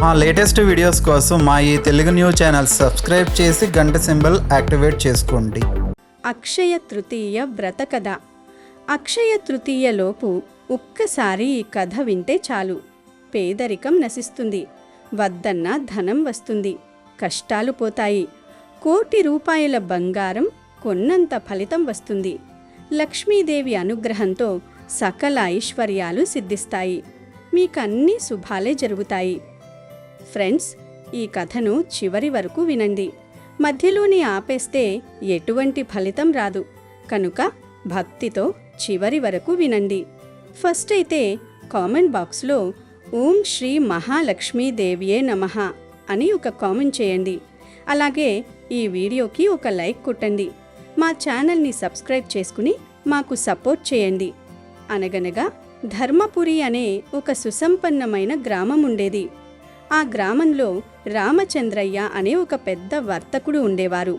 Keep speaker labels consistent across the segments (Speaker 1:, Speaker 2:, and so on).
Speaker 1: మా latest videos కోసం మా ఈ తెలుగు న్యూస్ ఛానల్ సబ్స్క్రైబ్ చేసి గంట సింబల్ యాక్టివేట్ చేసుకోండి.
Speaker 2: అక్షయ తృతీయ వ్రత కథ. అక్షయ తృతీయలోపు ఒక్కసారి ఈ కథ వింటే చాలు. పేదరికం నశిస్తుంది, వద్దన్న ధనం వస్తుంది, కష్టాలు పోతాయి, ₹1,00,00,000 బంగారం కొన్నంత ఫలితం వస్తుంది. లక్ష్మీదేవి అనుగ్రహంతో సకల ఐశ్వర్యాలు సిద్ధిస్తాయి. మీకన్నీ శుభాలే జరుగుతాయి. ఫ్రెండ్స్, ఈ కథను చివరి వరకు వినండి. మధ్యలోనే ఆపేస్తే ఎటువంటి ఫలితం రాదు కనుక భక్తితో చివరి వరకు వినండి. ఫస్ట్ అయితే కామెంట్ బాక్స్లో ఓం శ్రీ మహాలక్ష్మీదేవియే నమః అని ఒక కామెంట్ చేయండి. అలాగే ఈ వీడియోకి ఒక లైక్ కొట్టండి. మా ఛానల్ని సబ్స్క్రైబ్ చేసుకుని మాకు సపోర్ట్ చేయండి. అనగనగా ధర్మపురి అనే ఒక సుసంపన్నమైన గ్రామం ఉండేది. ఆ గ్రామంలో రామచంద్రయ్య అనే ఒక పెద్ద వర్తకుడు ఉండేవారు.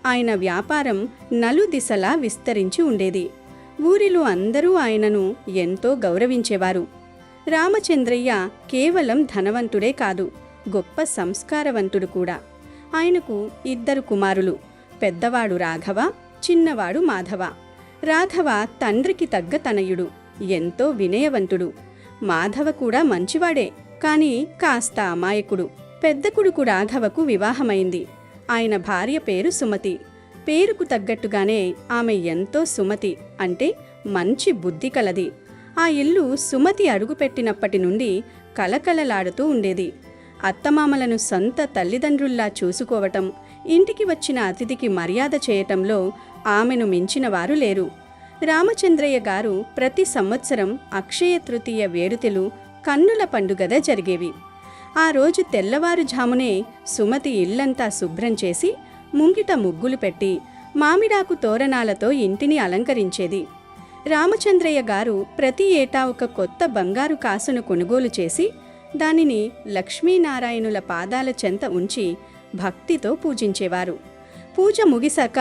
Speaker 2: ఆయన వ్యాపారం నలుదిశలా విస్తరించి ఉండేది. ఊరిలో అందరూ ఆయనను ఎంతో గౌరవించేవారు. రామచంద్రయ్య కేవలం ధనవంతుడే కాదు, గొప్ప సంస్కారవంతుడు కూడా. ఆయనకు 2 కుమారులు. పెద్దవాడు రాఘవ, చిన్నవాడు మాధవ. రాఘవ తండ్రికి తగ్గ తనయుడు, ఎంతో వినయవంతుడు. మాధవ కూడా మంచివాడే, కానీ కాస్త అమాయకుడు. పెద్ద కొడుకు రాఘవకు వివాహమైంది. ఆయన భార్య పేరు సుమతి. పేరుకు తగ్గట్టుగానే ఆమె ఎంతో సుమతి అంటే మంచి బుద్ధి కలది. ఆ ఇల్లు సుమతి అడుగుపెట్టినప్పటి నుండి కలకలలాడుతూ ఉండేది. అత్తమామలను సొంత తల్లిదండ్రుల్లా చూసుకోవటం, ఇంటికి వచ్చిన అతిథికి మర్యాద చేయటంలో ఆమెను మించిన వారు లేరు. రామచంద్రయ్య గారు ప్రతి సంవత్సరం అక్షయ తృతీయ వేడుకలు కన్నుల పండుగగా జరిగేవి. ఆ రోజు తెల్లవారుజామునే సుమతి ఇల్లంతా శుభ్రం చేసి ముంగిట ముగ్గులు పెట్టి మామిడాకు తోరణాలతో ఇంటిని అలంకరించేది. రామచంద్రయ్య గారు ప్రతి ఏటా ఒక కొత్త బంగారు కాసును కొనుగోలు చేసి దానిని లక్ష్మీనారాయణుల పాదాల చెంత ఉంచి భక్తితో పూజించేవారు. పూజ ముగిశాక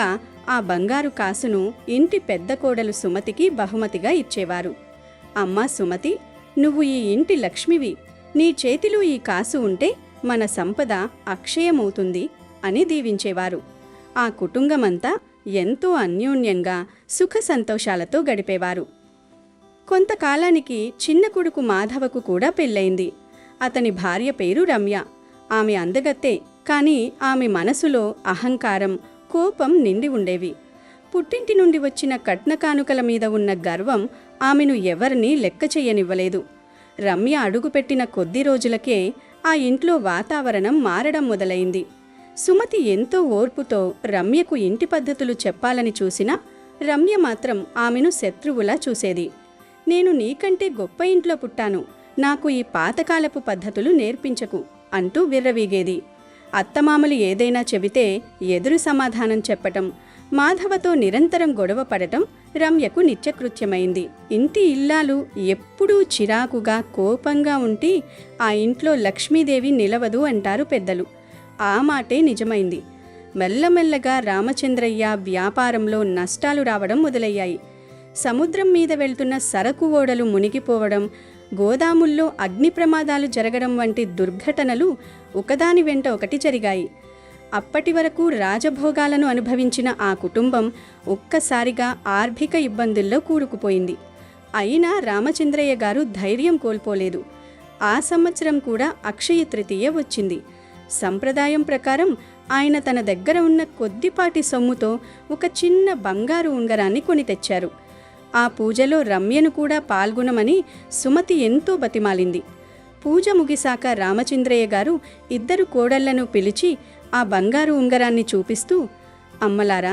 Speaker 2: ఆ బంగారు కాసును ఇంటి పెద్ద కోడలు సుమతికి బహుమతిగా ఇచ్చేవారు. అమ్మా సుమతి, నువ్వు ఈ ఇంటి లక్ష్మివి. నీ చేతిలో ఈ కాసు ఉంటే మన సంపద అక్షయమవుతుంది అని దీవించేవారు. ఆ కుటుంబమంతా ఎంతో అన్యోన్యంగా సుఖ సంతోషాలతో గడిపేవారు. కొంతకాలానికి చిన్న కొడుకు మాధవకు కూడా పెళ్ళయింది. అతని భార్య పేరు రమ్య. ఆమె అందగత్తే, కానీ ఆమె మనసులో అహంకారం, కోపం నిండి ఉండేవి. పుట్టింటి నుండి వచ్చిన కట్న కానుకల మీద ఉన్న గర్వం ఆమెను ఎవరినీ లెక్క చెయ్యనివ్వలేదు. రమ్య అడుగుపెట్టిన కొద్ది రోజులకే ఆ ఇంట్లో వాతావరణం మారడం మొదలైంది. సుమతి ఎంతో ఓర్పుతో రమ్యకు ఇంటి పద్ధతులు చెప్పాలని చూసినా రమ్య మాత్రం ఆమెను శత్రువులా చూసేది. నేను నీకంటే గొప్ప ఇంట్లో పుట్టాను, నాకు ఈ పాతకాలపు పద్ధతులు నేర్పించకు అంటూ విర్రవీగేది. అత్తమామలు ఏదైనా చెబితే ఎదురు సమాధానం చెప్పటం, మాధవతో నిరంతరం గొడవ పడటం రమ్యకు నిత్యకృత్యమైంది. ఇంటి ఇల్లాలు ఎప్పుడూ చిరాకుగా, కోపంగా ఉంటే ఆ ఇంట్లో లక్ష్మీదేవి నిలవదు అంటారు పెద్దలు. ఆ మాటే నిజమైంది. మెల్లమెల్లగా రామచంద్రయ్య వ్యాపారంలో నష్టాలు రావడం మొదలయ్యాయి. సముద్రం మీద వెళ్తున్న సరకు ఓడలు మునిగిపోవడం, గోదాముల్లో అగ్ని ప్రమాదాలు జరగడం వంటి దుర్ఘటనలు ఒకదాని వెంట ఒకటి జరిగాయి. అప్పటి వరకు రాజభోగాలను అనుభవించిన ఆ కుటుంబం ఒక్కసారిగా ఆర్థిక ఇబ్బందుల్లో కూరుకుపోయింది. అయినా రామచంద్రయ్య గారు ధైర్యం కోల్పోలేదు. ఆ సంవత్సరం కూడా అక్షయ తృతీయ వచ్చింది. సంప్రదాయం ప్రకారం ఆయన తన దగ్గర ఉన్న కొద్దిపాటి సొమ్ముతో ఒక చిన్న బంగారు ఉంగరాన్ని కొని తెచ్చారు. ఆ పూజలో రమ్యను కూడా పాల్గొనమని సుమతి ఎంతో బతిమాలింది. పూజ ముగిశాక రామచంద్రయ్య గారు 2 కోడళ్లను పిలిచి ఆ బంగారు ఉంగరాన్ని చూపిస్తూ, అమ్మలారా,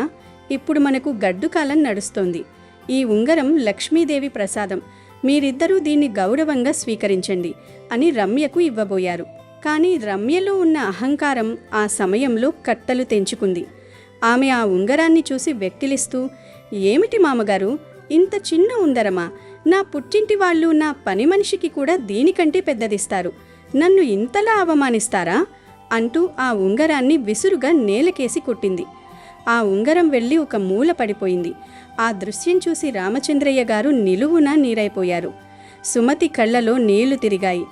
Speaker 2: ఇప్పుడు మనకు గడ్డు కాలం నడుస్తోంది. ఈ ఉంగరం లక్ష్మీదేవి ప్రసాదం. మీరిద్దరూ దీన్ని గౌరవంగా స్వీకరించండి అని రమ్యకు ఇవ్వబోయారు. కానీ రమ్యలో ఉన్న అహంకారం ఆ సమయంలో కట్టలు తెంచుకుంది. ఆమె ఆ ఉంగరాన్ని చూసి వెక్కిలిస్తూ, ఏమిటి మామగారు, ఇంత చిన్న ఉంగరమా? నా పుట్టింటి వాళ్ళు, నా పని మనిషికి కూడా దీనికంటే పెద్దదిస్తారు. నన్ను ఇంతలా అవమానిస్తారా అంటూ ఆ ఉంగరాన్ని విసురుగా నేలకేసి కొట్టింది. ఆ ఉంగరం వెళ్ళి ఒక మూల పడిపోయింది. ఆ దృశ్యం చూసి రామచంద్రయ్య గారు నిలువునా నీరైపోయారు. సుమతి కళ్ళలో నీళ్లు తిరిగాయి.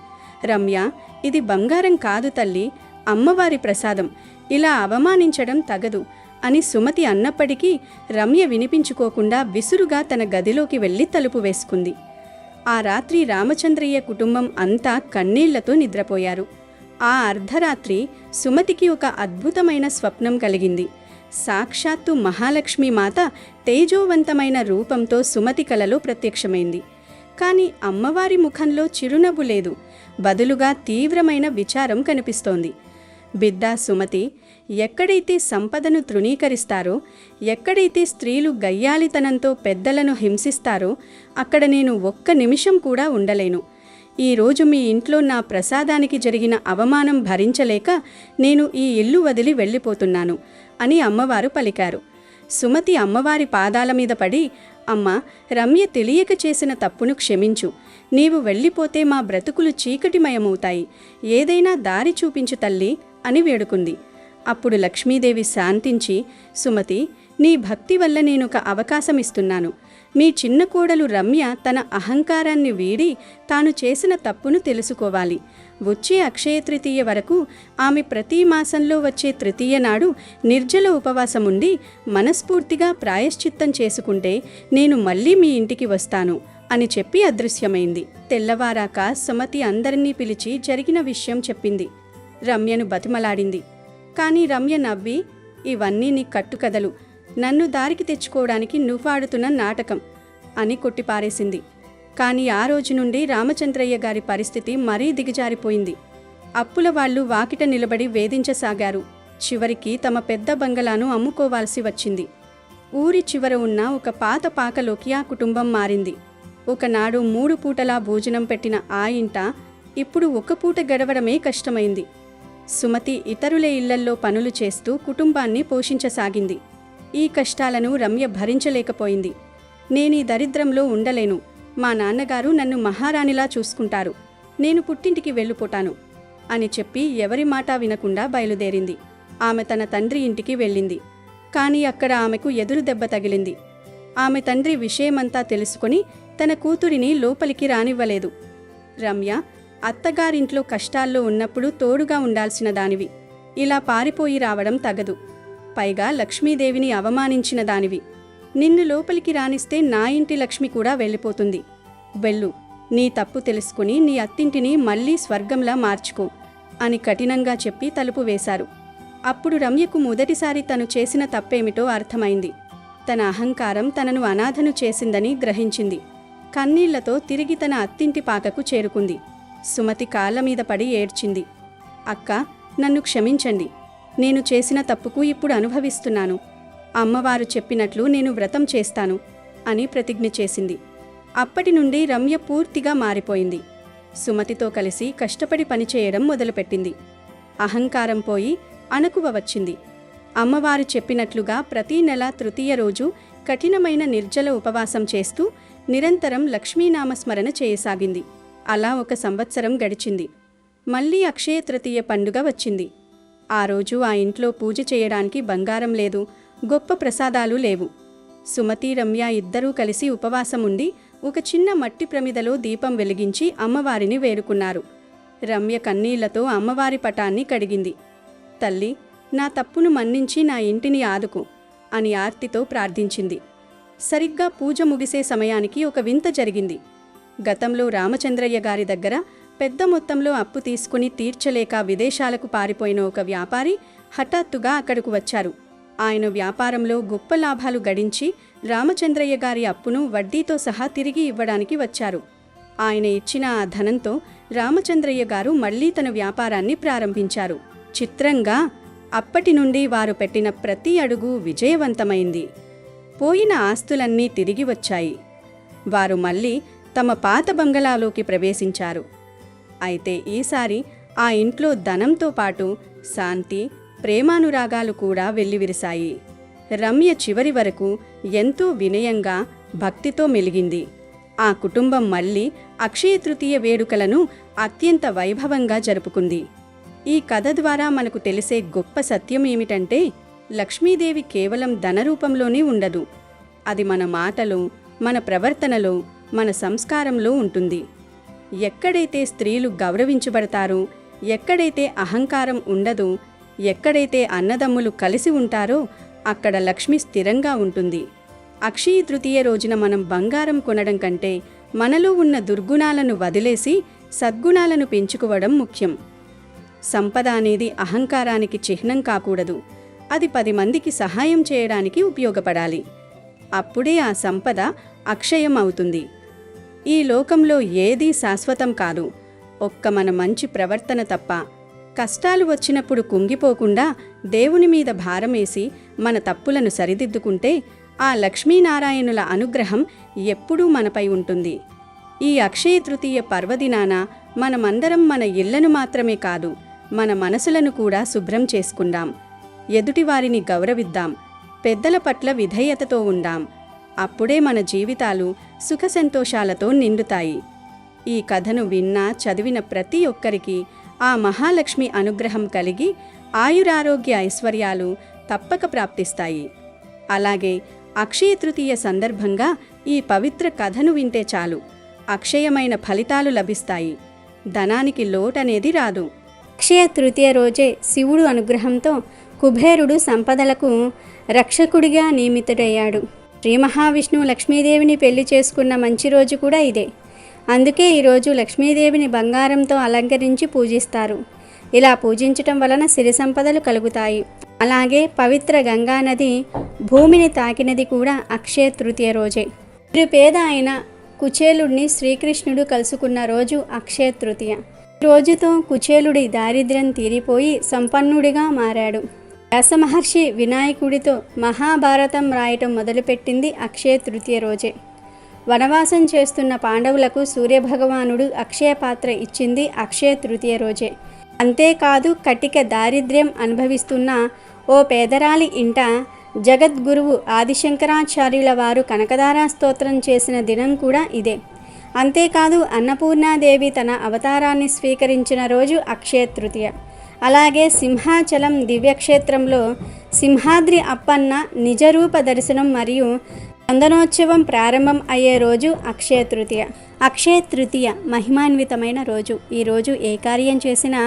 Speaker 2: రమ్య, ఇది బంగారం కాదు తల్లి, అమ్మవారి ప్రసాదం, ఇలా అవమానించడం తగదు అని సుమతి అన్నప్పటికీ రమ్య వినిపించుకోకుండా విసురుగా తన గదిలోకి వెళ్ళి తలుపు వేసుకుంది. ఆ రాత్రి రామచంద్రయ్య కుటుంబం అంతా కన్నీళ్లతో నిద్రపోయారు. ఆ అర్ధరాత్రి సుమతికి ఒక అద్భుతమైన స్వప్నం కలిగింది. సాక్షాత్తు మహాలక్ష్మి మాత తేజోవంతమైన రూపంతో సుమతి కలలో ప్రత్యక్షమైంది. కాని అమ్మవారి ముఖంలో చిరునవ్వు లేదు, బదులుగా తీవ్రమైన విచారం కనిపిస్తోంది. బిడ్డ సుమతి, ఎక్కడైతే సంపదను తృణీకరిస్తారో, ఎక్కడైతే స్త్రీలు గయ్యాళితనంతో పెద్దలను హింసిస్తారో అక్కడ నేను ఒక్క నిమిషం కూడా ఉండలేను. ఈరోజు మీ ఇంట్లో నా ప్రసాదానికి జరిగిన అవమానం భరించలేక నేను ఈ ఇల్లు వదిలి వెళ్ళిపోతున్నాను అని అమ్మవారు పలికారు. సుమతి అమ్మవారి పాదాల మీద పడి, అమ్మా, రమ్య తెలియక చేసిన తప్పును క్షమించు. నీవు వెళ్ళిపోతే మా బ్రతుకులు చీకటిమయమవుతాయి. ఏదైనా దారి చూపించు తల్లి అని వేడుకుంది. అప్పుడు లక్ష్మీదేవి శాంతించి, సుమతి, నీ భక్తి వల్ల నేనొక అవకాశం ఇస్తున్నాను. మీ చిన్న కోడలు రమ్య తన అహంకారాన్ని వీడి తాను చేసిన తప్పును తెలుసుకోవాలి. వచ్చే అక్షయ తృతీయ వరకు ఆమె ప్రతి మాసంలో వచ్చే తృతీయ నాడు నిర్జల ఉపవాసముండి మనస్ఫూర్తిగా ప్రాయశ్చిత్తం చేసుకుంటే నేను మళ్ళీ మీ ఇంటికి వస్తాను అని చెప్పి అదృశ్యమైంది. తెల్లవారాక సుమతి అందరినీ పిలిచి జరిగిన విషయం చెప్పింది. రమ్యను బతిమలాడింది. కానీ రమ్య నవ్వి, ఇవన్నీ నీ కట్టుకథలు, నన్ను దారికి తెచ్చుకోవడానికి నువ్వాడుతున్న నాటకం అని కొట్టిపారేసింది. కానీ ఆ రోజు నుండి రామచంద్రయ్య గారి పరిస్థితి మరీ దిగజారిపోయింది. అప్పుల వాళ్ళు వాకిట నిలబడి వేధించసాగారు. చివరికి తమ పెద్ద బంగళాను అమ్ముకోవాల్సి వచ్చింది. ఊరి చివర ఉన్న ఒక పాత పాకలోకి ఆ కుటుంబం మారింది. ఒకనాడు 3 పూటలా భోజనం పెట్టిన ఆ ఇంట ఇప్పుడు 1 పూట గడవడమే కష్టమైంది. సుమతి ఇతరుల ఇళ్లల్లో పనులు చేస్తూ కుటుంబాన్ని పోషించసాగింది. ఈ కష్టాలను రమ్య భరించలేకపోయింది. నేనీ దరిద్రంలో ఉండలేను, మా నాన్నగారు నన్ను మహారాణిలా చూసుకుంటారు, నేను పుట్టింటికి వెళ్ళిపోతాను అని చెప్పి ఎవరి మాట వినకుండా బయలుదేరింది. ఆమె తన తండ్రి ఇంటికి వెళ్ళింది. కానీ అక్కడ ఆమెకు ఎదురు దెబ్బ తగిలింది. ఆమె తండ్రి విషయమంతా తెలుసుకొని తన కూతురిని లోపలికి రానివ్వలేదు. రమ్య, అత్తగారింట్లో కష్టాల్లో ఉన్నప్పుడు తోడుగా ఉండాల్సిన దానివి, ఇలా పారిపోయి రావడం తగదు. పైగా లక్ష్మీదేవిని అవమానించిన దానివి. నిన్ను లోపలికి రానిస్తే నా ఇంటి లక్ష్మి కూడా వెళ్ళిపోతుంది. వెళ్ళు, నీ తప్పు తెలుసుకుని నీ అత్తింటిని మళ్ళీ స్వర్గంలా మార్చుకో అని కఠినంగా చెప్పి తలుపు వేశారు. అప్పుడు రమ్యకు మొదటిసారి తను చేసిన తప్పేమిటో అర్థమైంది. తన అహంకారం తనను అనాథను చేసిందని గ్రహించింది. కన్నీళ్లతో తిరిగి తన అత్తింటి పాకకు చేరుకుంది. సుమతి కాళ్ళ మీద పడి ఏడ్చింది. అక్క, నన్ను క్షమించండి, నేను చేసిన తప్పుకు ఇప్పుడు అనుభవిస్తున్నాను. అమ్మవారు చెప్పినట్లు నేను వ్రతం చేస్తాను అని ప్రతిజ్ఞ చేసింది. అప్పటి నుండి రమ్య పూర్తిగా మారిపోయింది. సుమతితో కలిసి కష్టపడి పనిచేయడం మొదలుపెట్టింది. అహంకారం పోయి అణకువ వచ్చింది. అమ్మవారు చెప్పినట్లుగా ప్రతీ నెల తృతీయ రోజు కఠినమైన నిర్జల ఉపవాసం చేస్తూ నిరంతరం లక్ష్మీనామస్మరణ చేయసాగింది. అలా 1 సంవత్సరం గడిచింది. మళ్ళీ అక్షయ తృతీయ పండుగ వచ్చింది. ఆ రోజు ఆ ఇంట్లో పూజ చేయడానికి బంగారం లేదు, గొప్ప ప్రసాదాలు లేవు. సుమతి, రమ్య ఇద్దరూ కలిసి ఉపవాసం ఉండి ఒక చిన్న మట్టి ప్రమిదలో దీపం వెలిగించి అమ్మవారిని వేడుకున్నారు. రమ్య కన్నీళ్లతో అమ్మవారి పటాన్ని కడిగింది. తల్లి, నా తప్పును మన్నించి నా ఇంటిని ఆదుకో అని ఆర్తితో ప్రార్థించింది. సరిగ్గా పూజ ముగిసే సమయానికి ఒక వింత జరిగింది. గతంలో రామచంద్రయ్య గారి దగ్గర పెద్ద మొత్తంలో అప్పు తీసుకుని తీర్చలేక విదేశాలకు పారిపోయిన ఒక వ్యాపారి హఠాత్తుగా అక్కడకు వచ్చారు. ఆయన వ్యాపారంలో గొప్ప లాభాలు గడించి రామచంద్రయ్య గారి అప్పును వడ్డీతో సహా తిరిగి ఇవ్వడానికి వచ్చారు. ఆయన ఇచ్చిన ఆ ధనంతో రామచంద్రయ్య గారు మళ్లీ తన వ్యాపారాన్ని ప్రారంభించారు. చిత్రంగా అప్పటి నుండి వారు పెట్టిన ప్రతి అడుగు విజయవంతమైంది. పోయిన ఆస్తులన్నీ తిరిగి వచ్చాయి. వారు మళ్ళీ తమ పాత బంగళాలోకి ప్రవేశించారు. అయితే ఈసారి ఆ ఇంట్లో ధనంతో పాటు శాంతి, ప్రేమానురాగాలు కూడా వెల్లివిరిశాయి. రమ్య చివరి వరకు ఎంతో వినయంగా, భక్తితో మెలిగింది. ఆ కుటుంబం మళ్ళీ అక్షయ తృతీయ వేడుకలను అత్యంత వైభవంగా జరుపుకుంది. ఈ కథ ద్వారా మనకు తెలిసే గొప్ప సత్యం ఏమిటంటే, లక్ష్మీదేవి కేవలం ధనరూపంలోనే ఉండదు. అది మన మాటలో, మన ప్రవర్తనలో, మన సంస్కారంలో ఉంటుంది. ఎక్కడైతే స్త్రీలు గౌరవించబడతారో, ఎక్కడైతే అహంకారం ఉండదో, ఎక్కడైతే అన్నదమ్ములు కలిసి ఉంటారో అక్కడ లక్ష్మి స్థిరంగా ఉంటుంది. అక్షయ తృతీయ రోజున మనం బంగారం కొనడం కంటే మనలో ఉన్న దుర్గుణాలను వదిలేసి సద్గుణాలను పెంచుకోవడం ముఖ్యం. సంపద అనేది అహంకారానికి చిహ్నం కాకూడదు. అది 10 మందికి సహాయం చేయడానికి ఉపయోగపడాలి. అప్పుడే ఆ సంపద అక్షయం అవుతుంది. ఈ లోకంలో ఏదీ శాశ్వతం కాదు, ఒక్క మన మంచి ప్రవర్తన తప్ప. కష్టాలు వచ్చినప్పుడు కుంగిపోకుండా దేవుని మీద భారమేసి మన తప్పులను సరిదిద్దుకుంటే ఆ లక్ష్మీనారాయణుల అనుగ్రహం ఎప్పుడూ మనపై ఉంటుంది. ఈ అక్షయ తృతీయ పర్వదినాన మనమందరం మన ఇళ్లను మాత్రమే కాదు, మన మనసులను కూడా శుభ్రం చేసుకుందాం. ఎదుటివారిని గౌరవిద్దాం. పెద్దల పట్ల విధేయతతో ఉందాం. అప్పుడే మన జీవితాలు సుఖ సంతోషాలతో నిండుతాయి. ఈ కథను విన్నా చదివిన ప్రతి ఒక్కరికి ఆ మహాలక్ష్మి అనుగ్రహం కలిగి ఆయురారోగ్య ఐశ్వర్యాలు తప్పక ప్రాప్తిస్తాయి. అలాగే అక్షయ తృతీయ సందర్భంగా ఈ పవిత్ర కథను వింటే చాలు, అక్షయమైన ఫలితాలు లభిస్తాయి. ధనానికి లోటనేది రాదు.
Speaker 3: అక్షయ తృతీయ రోజే శివుడు అనుగ్రహంతో కుబేరుడు సంపదలకు రక్షకుడిగా నియమితుడయ్యాడు. శ్రీ మహావిష్ణువు లక్ష్మీదేవిని పెళ్లి చేసుకున్న మంచి రోజు కూడా ఇదే. అందుకే ఈరోజు లక్ష్మీదేవిని బంగారంతో అలంకరించి పూజిస్తారు. ఇలా పూజించటం వలన సిరి సంపదలు కలుగుతాయి. అలాగే పవిత్ర గంగానది భూమిని తాకినది కూడా అక్షయ తృతీయ రోజే. పేద అయిన కుచేలుడిని శ్రీకృష్ణుడు కలుసుకున్న రోజు అక్షయ తృతీయ. ఈ రోజుతో కుచేలుడి దారిద్ర్యం తీరిపోయి సంపన్నుడిగా మారాడు. వ్యాస మహర్షి వినాయకుడితో మహాభారతం రాయటం మొదలుపెట్టింది అక్షయ తృతీయ రోజే. వనవాసం చేస్తున్న పాండవులకు సూర్యభగవానుడు అక్షయ పాత్ర ఇచ్చింది అక్షయ తృతీయ రోజే. అంతేకాదు కటిక దారిద్ర్యం అనుభవిస్తున్న ఓ పేదరాలి ఇంట జగద్గురువు ఆదిశంకరాచార్యుల వారు కనకదారా స్తోత్రం చేసిన దినం కూడా ఇదే. అంతేకాదు అన్నపూర్ణాదేవి తన అవతారాన్ని స్వీకరించిన రోజు అక్షయ తృతీయ. అలాగే సింహాచలం దివ్యక్షేత్రంలో సింహాద్రి అప్పన్న నిజరూప దర్శనం మరియు చందనోత్సవం ప్రారంభం అయ్యే రోజు అక్షయ తృతీయ. అక్షయ తృతీయ మహిమాన్వితమైన రోజు. ఈరోజు ఏ కార్యం చేసినా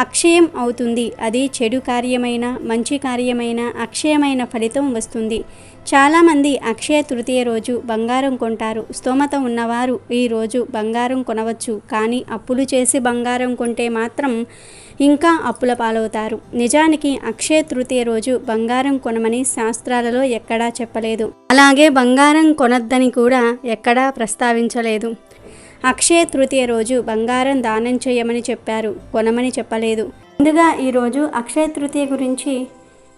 Speaker 3: అక్షయం అవుతుంది. అది చెడు కార్యమైన మంచి కార్యమైన అక్షయమైన ఫలితం వస్తుంది. చాలామంది అక్షయ తృతీయ రోజు బంగారం కొంటారు. స్తోమత ఉన్నవారు ఈరోజు బంగారం కొనవచ్చు. కానీ అప్పులు చేసి బంగారం కొంటే మాత్రం ఇంకా అప్పుల పాలవుతారు. నిజానికి అక్షయ తృతీయ రోజు బంగారం కొనమని శాస్త్రాలలో ఎక్కడా చెప్పలేదు. అలాగే బంగారం కొనొద్దని కూడా ఎక్కడా ప్రస్తావించలేదు. అక్షయ తృతీయ రోజు బంగారం దానం చేయమని చెప్పారు, కొనమని చెప్పలేదు. ముందుగా ఈరోజు అక్షయ తృతీయ గురించి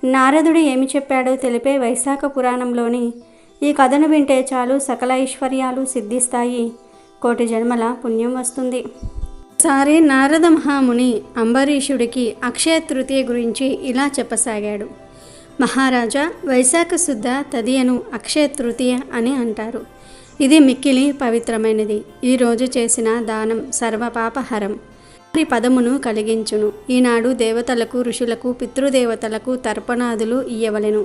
Speaker 3: నారదుడు ఏమి చెప్పాడో తెలిపే వైశాఖ పురాణంలోని ఈ కథను వింటే చాలు సకల ఐశ్వర్యాలు సిద్ధిస్తాయి, కోటి జన్మల పుణ్యం వస్తుంది. ఒకసారి నారద మహాముని అంబరీషుడికి అక్షయ తృతీయ గురించి ఇలా చెప్పసాగాడు. మహారాజా, వైశాఖ శుద్ధ తదియను అక్షయ తృతీయ అని అంటారు. ఇది మిక్కిలి పవిత్రమైనది. ఈరోజు చేసిన దానం సర్వపాపహరం, వారి పదమును కలిగించును. ఈనాడు దేవతలకు ఋషులకు పితృదేవతలకు తర్పణాదులు ఇయ్యవలెను.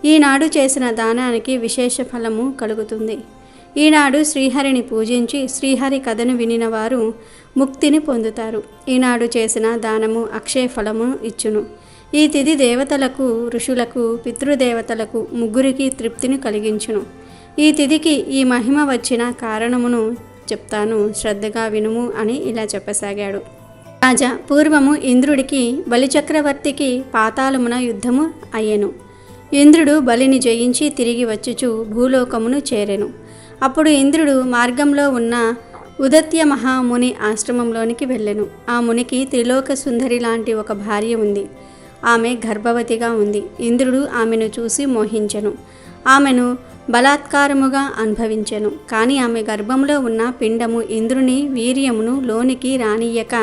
Speaker 3: ఈనాడు చేసిన దానానికి విశేష ఫలము కలుగుతుంది. ఈనాడు శ్రీహరిని పూజించి శ్రీహరి కథను వినిన వారు ముక్తిని పొందుతారు. ఈనాడు చేసిన దానము అక్షయ ఫలము ఇచ్చును. ఈ తిథి దేవతలకు ఋషులకు పితృదేవతలకు ముగ్గురికి తృప్తిని కలిగించును. ఈ తిథికి ఈ మహిమ వచ్చిన కారణమును చెప్తాను, శ్రద్ధగా వినుము అని ఇలా చెప్పసాగాడు. రాజా, పూర్వము ఇంద్రుడికి బలిచక్రవర్తికి పాతాళమున యుద్ధము అయ్యెను. ఇంద్రుడు బలిని జయించి తిరిగి వచ్చుచు భూలోకమును చేరెను. అప్పుడు ఇంద్రుడు మార్గంలో ఉన్న ఉదత్య మహాముని ఆశ్రమంలోనికి వెళ్ళెను. ఆ మునికి త్రిలోక సుందరి లాంటి ఒక భార్య ఉంది. ఆమె గర్భవతిగా ఉంది. ఇంద్రుడు ఆమెను చూసి మోహించెను. ఆమెను బలాత్కారముగా అనుభవించెను. కానీ ఆమె గర్భంలో ఉన్న పిండము ఇంద్రుని వీర్యమును లోనికి రానియక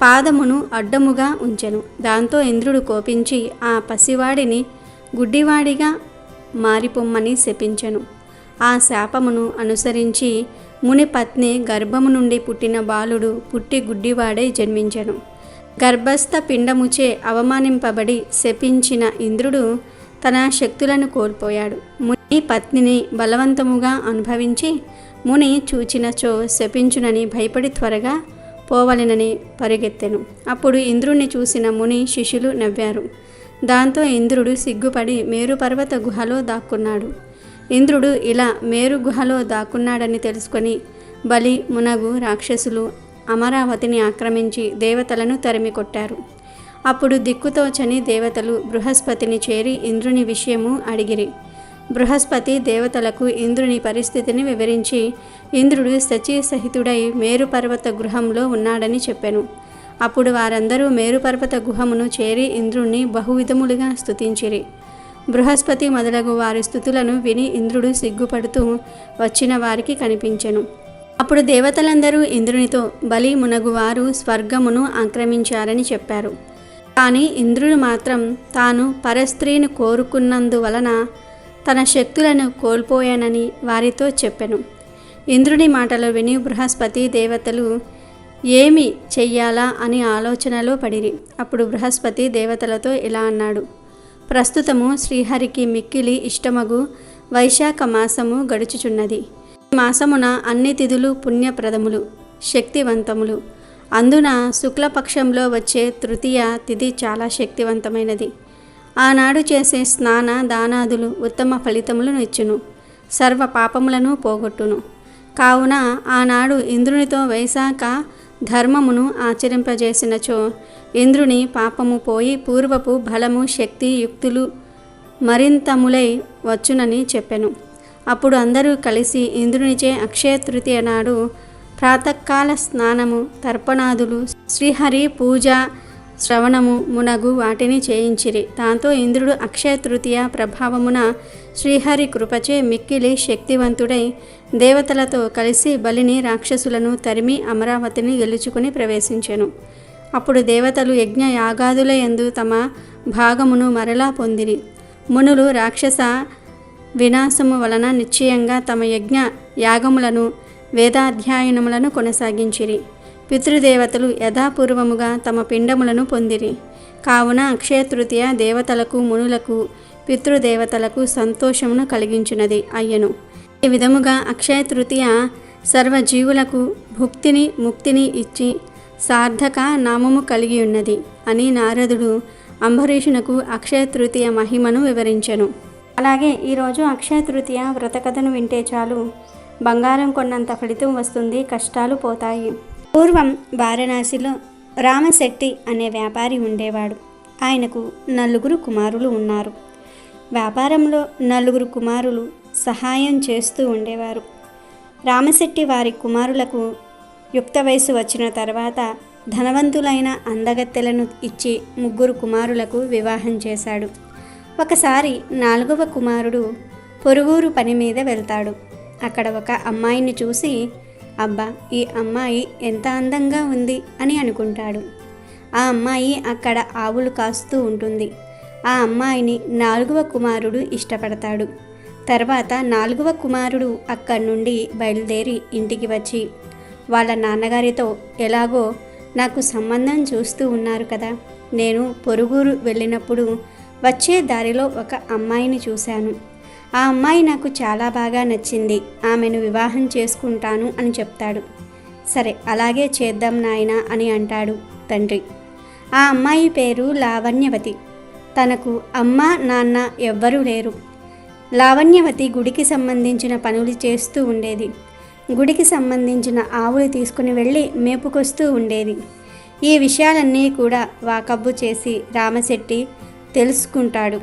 Speaker 3: పాదమును అడ్డముగా ఉంచెను. దాంతో ఇంద్రుడు కోపించి ఆ పసివాడిని గుడ్డివాడిగా మారిపొమ్మని శపించెను. ఆ శాపమును అనుసరించి ముని పత్ని గర్భము నుండి పుట్టిన బాలుడు పుట్టి గుడ్డివాడై జన్మించెను. గర్భస్థ పిండముచే అవమానింపబడి శపించిన ఇంద్రుడు తన శక్తులను కోల్పోయాడు. ముని పత్నిని బలవంతముగా అనుభవించి ముని చూచినచో శపించునని భయపడి త్వరగా పోవలెనని పరుగెత్తెను. అప్పుడు ఇంద్రుణ్ణి చూసిన ముని శిష్యులు నవ్వారు. దాంతో ఇంద్రుడు సిగ్గుపడి మేరు పర్వత గుహలో దాక్కున్నాడు. ఇంద్రుడు ఇలా మేరు గుహలో దాక్కున్నాడని తెలుసుకొని బలి మునగు రాక్షసులు అమరావతిని ఆక్రమించి దేవతలను తరిమి కొట్టారు. అప్పుడు దిక్కుతోచని దేవతలు బృహస్పతిని చేరి ఇంద్రుని విషయము అడిగిరి. బృహస్పతి దేవతలకు ఇంద్రుని పరిస్థితిని వివరించి ఇంద్రుడు సచీసహితుడై మేరుపర్వత గృహంలో ఉన్నాడని చెప్పెను. అప్పుడు వారందరూ మేరుపర్వత గుహమును చేరి ఇంద్రుణ్ణి బహువిధములుగా స్తుతించిరి. బృహస్పతి మొదలగు వారి స్థుతులను విని ఇంద్రుడు సిగ్గుపడుతూ వచ్చిన వారికి కనిపించెను. అప్పుడు దేవతలందరూ ఇంద్రునితో బలి మునగువారు స్వర్గమును ఆక్రమించారని చెప్పారు. కానీ ఇంద్రుడు మాత్రం తాను పరస్త్రీని కోరుకున్నందువలన తన శక్తులను కోల్పోయానని వారితో చెప్పెను. ఇంద్రుని మాటలు విని బృహస్పతి దేవతలు ఏమి చెయ్యాలా అని ఆలోచనలో పడిరి. అప్పుడు బృహస్పతి దేవతలతో ఇలా అన్నాడు: ప్రస్తుతము శ్రీహరికి మిక్కిలి ఇష్టమగు వైశాఖ మాసము గడుచుచున్నది. ఈ మాసమున అన్ని తిథులు పుణ్యప్రదములు, శక్తివంతములు. అందున శుక్లపక్షంలో వచ్చే తృతీయ తిథి చాలా శక్తివంతమైనది. ఆనాడు చేసే స్నాన దానాదులు ఉత్తమ ఫలితములను ఇచ్చును, సర్వ పాపములను పోగొట్టును. కావున ఆనాడు ఇంద్రునితో వైశాఖ ధర్మమును ఆచరింపజేసినచో ఇంద్రుని పాపము పోయి పూర్వపు బలము శక్తి యుక్తులు మరింతములై వచ్చునని చెప్పెను. అప్పుడు అందరూ కలిసి ఇంద్రునిచే అక్షయ తృతీయ నాడు ప్రాతకాల స్నానము, తర్పణాదులు, శ్రీహరి పూజ, శ్రవణము మునగు వాటిని చేయించిరి. దాంతో ఇంద్రుడు అక్షయ తృతీయ ప్రభావమున శ్రీహరి కృపచే మిక్కిలి శక్తివంతుడై దేవతలతో కలిసి బలిని రాక్షసులను తరిమి అమరావతిని గెలుచుకుని ప్రవేశించెను. అప్పుడు దేవతలు యజ్ఞ యాగాదుల యందు తమ భాగమును మరలా పొందిరి. మునులు రాక్షస వినాశము వలన నిశ్చయంగా తమ యజ్ఞ యాగములను వేదాధ్యయనములను కొనసాగించిరి. పితృదేవతలు యథాపూర్వముగా తమ పిండములను పొందిరి. కావున అక్షయ తృతీయ దేవతలకు మునులకు పితృదేవతలకు సంతోషమును కలిగించినది అయ్యను. ఈ విధముగా అక్షయ తృతీయ సర్వజీవులకు భుక్తిని ముక్తిని ఇచ్చి సార్థక నామము కలిగి ఉన్నది అని నారదుడు అంబరీషునకు అక్షయ తృతీయ మహిమను వివరించెను. అలాగే ఈరోజు అక్షయ తృతీయ వ్రతకథను వింటే చాలు, బంగారం కొన్నంత ఫలితం వస్తుంది, కష్టాలు పోతాయి. పూర్వం వారణాసిలో రామశెట్టి అనే వ్యాపారి ఉండేవాడు. ఆయనకు 4 కుమారులు ఉన్నారు. వ్యాపారంలో 4 కుమారులు సహాయం చేస్తూ ఉండేవారు. రామశెట్టి వారి కుమారులకు యుక్త వయసు వచ్చిన తర్వాత ధనవంతులైన అందగత్తెలను ఇచ్చి 3 కుమారులకు వివాహం చేశాడు. ఒకసారి 4వ కుమారుడు పొరుగురు పని మీద వెళ్తాడు. అక్కడ ఒక అమ్మాయిని చూసి, అబ్బా, ఈ అమ్మాయి ఎంత అందంగా ఉంది అని అనుకుంటాడు. ఆ అమ్మాయి అక్కడ ఆవులు కాస్తూ ఉంటుంది. ఆ అమ్మాయిని 4వ కుమారుడు ఇష్టపడతాడు. తర్వాత 4వ కుమారుడు అక్కడి నుండి బయలుదేరి ఇంటికి వచ్చి వాళ్ళ నాన్నగారితో, ఎలాగో నాకు సంబంధం చూస్తూ ఉన్నారు కదా, నేను పొరుగురు వెళ్ళినప్పుడు వచ్చే దారిలో ఒక అమ్మాయిని చూశాను. ఆ అమ్మాయి నాకు చాలా బాగా నచ్చింది, ఆమెను వివాహం చేసుకుంటాను అని చెప్తాడు. సరే, అలాగే చేద్దాం నాయనా అని అంటాడు తండ్రి. ఆ అమ్మాయి పేరు లావణ్యవతి. తనకు అమ్మ నాన్న ఎవ్వరూ లేరు. లావణ్యవతి గుడికి సంబంధించిన పనులు చేస్తూ ఉండేది. గుడికి సంబంధించిన ఆవులు తీసుకుని వెళ్ళి మేపుకొస్తూ ఉండేది. ఈ విషయాలన్నీ కూడా వాకబ్బు చేసి రామశెట్టి తెలుసుకుంటాడు.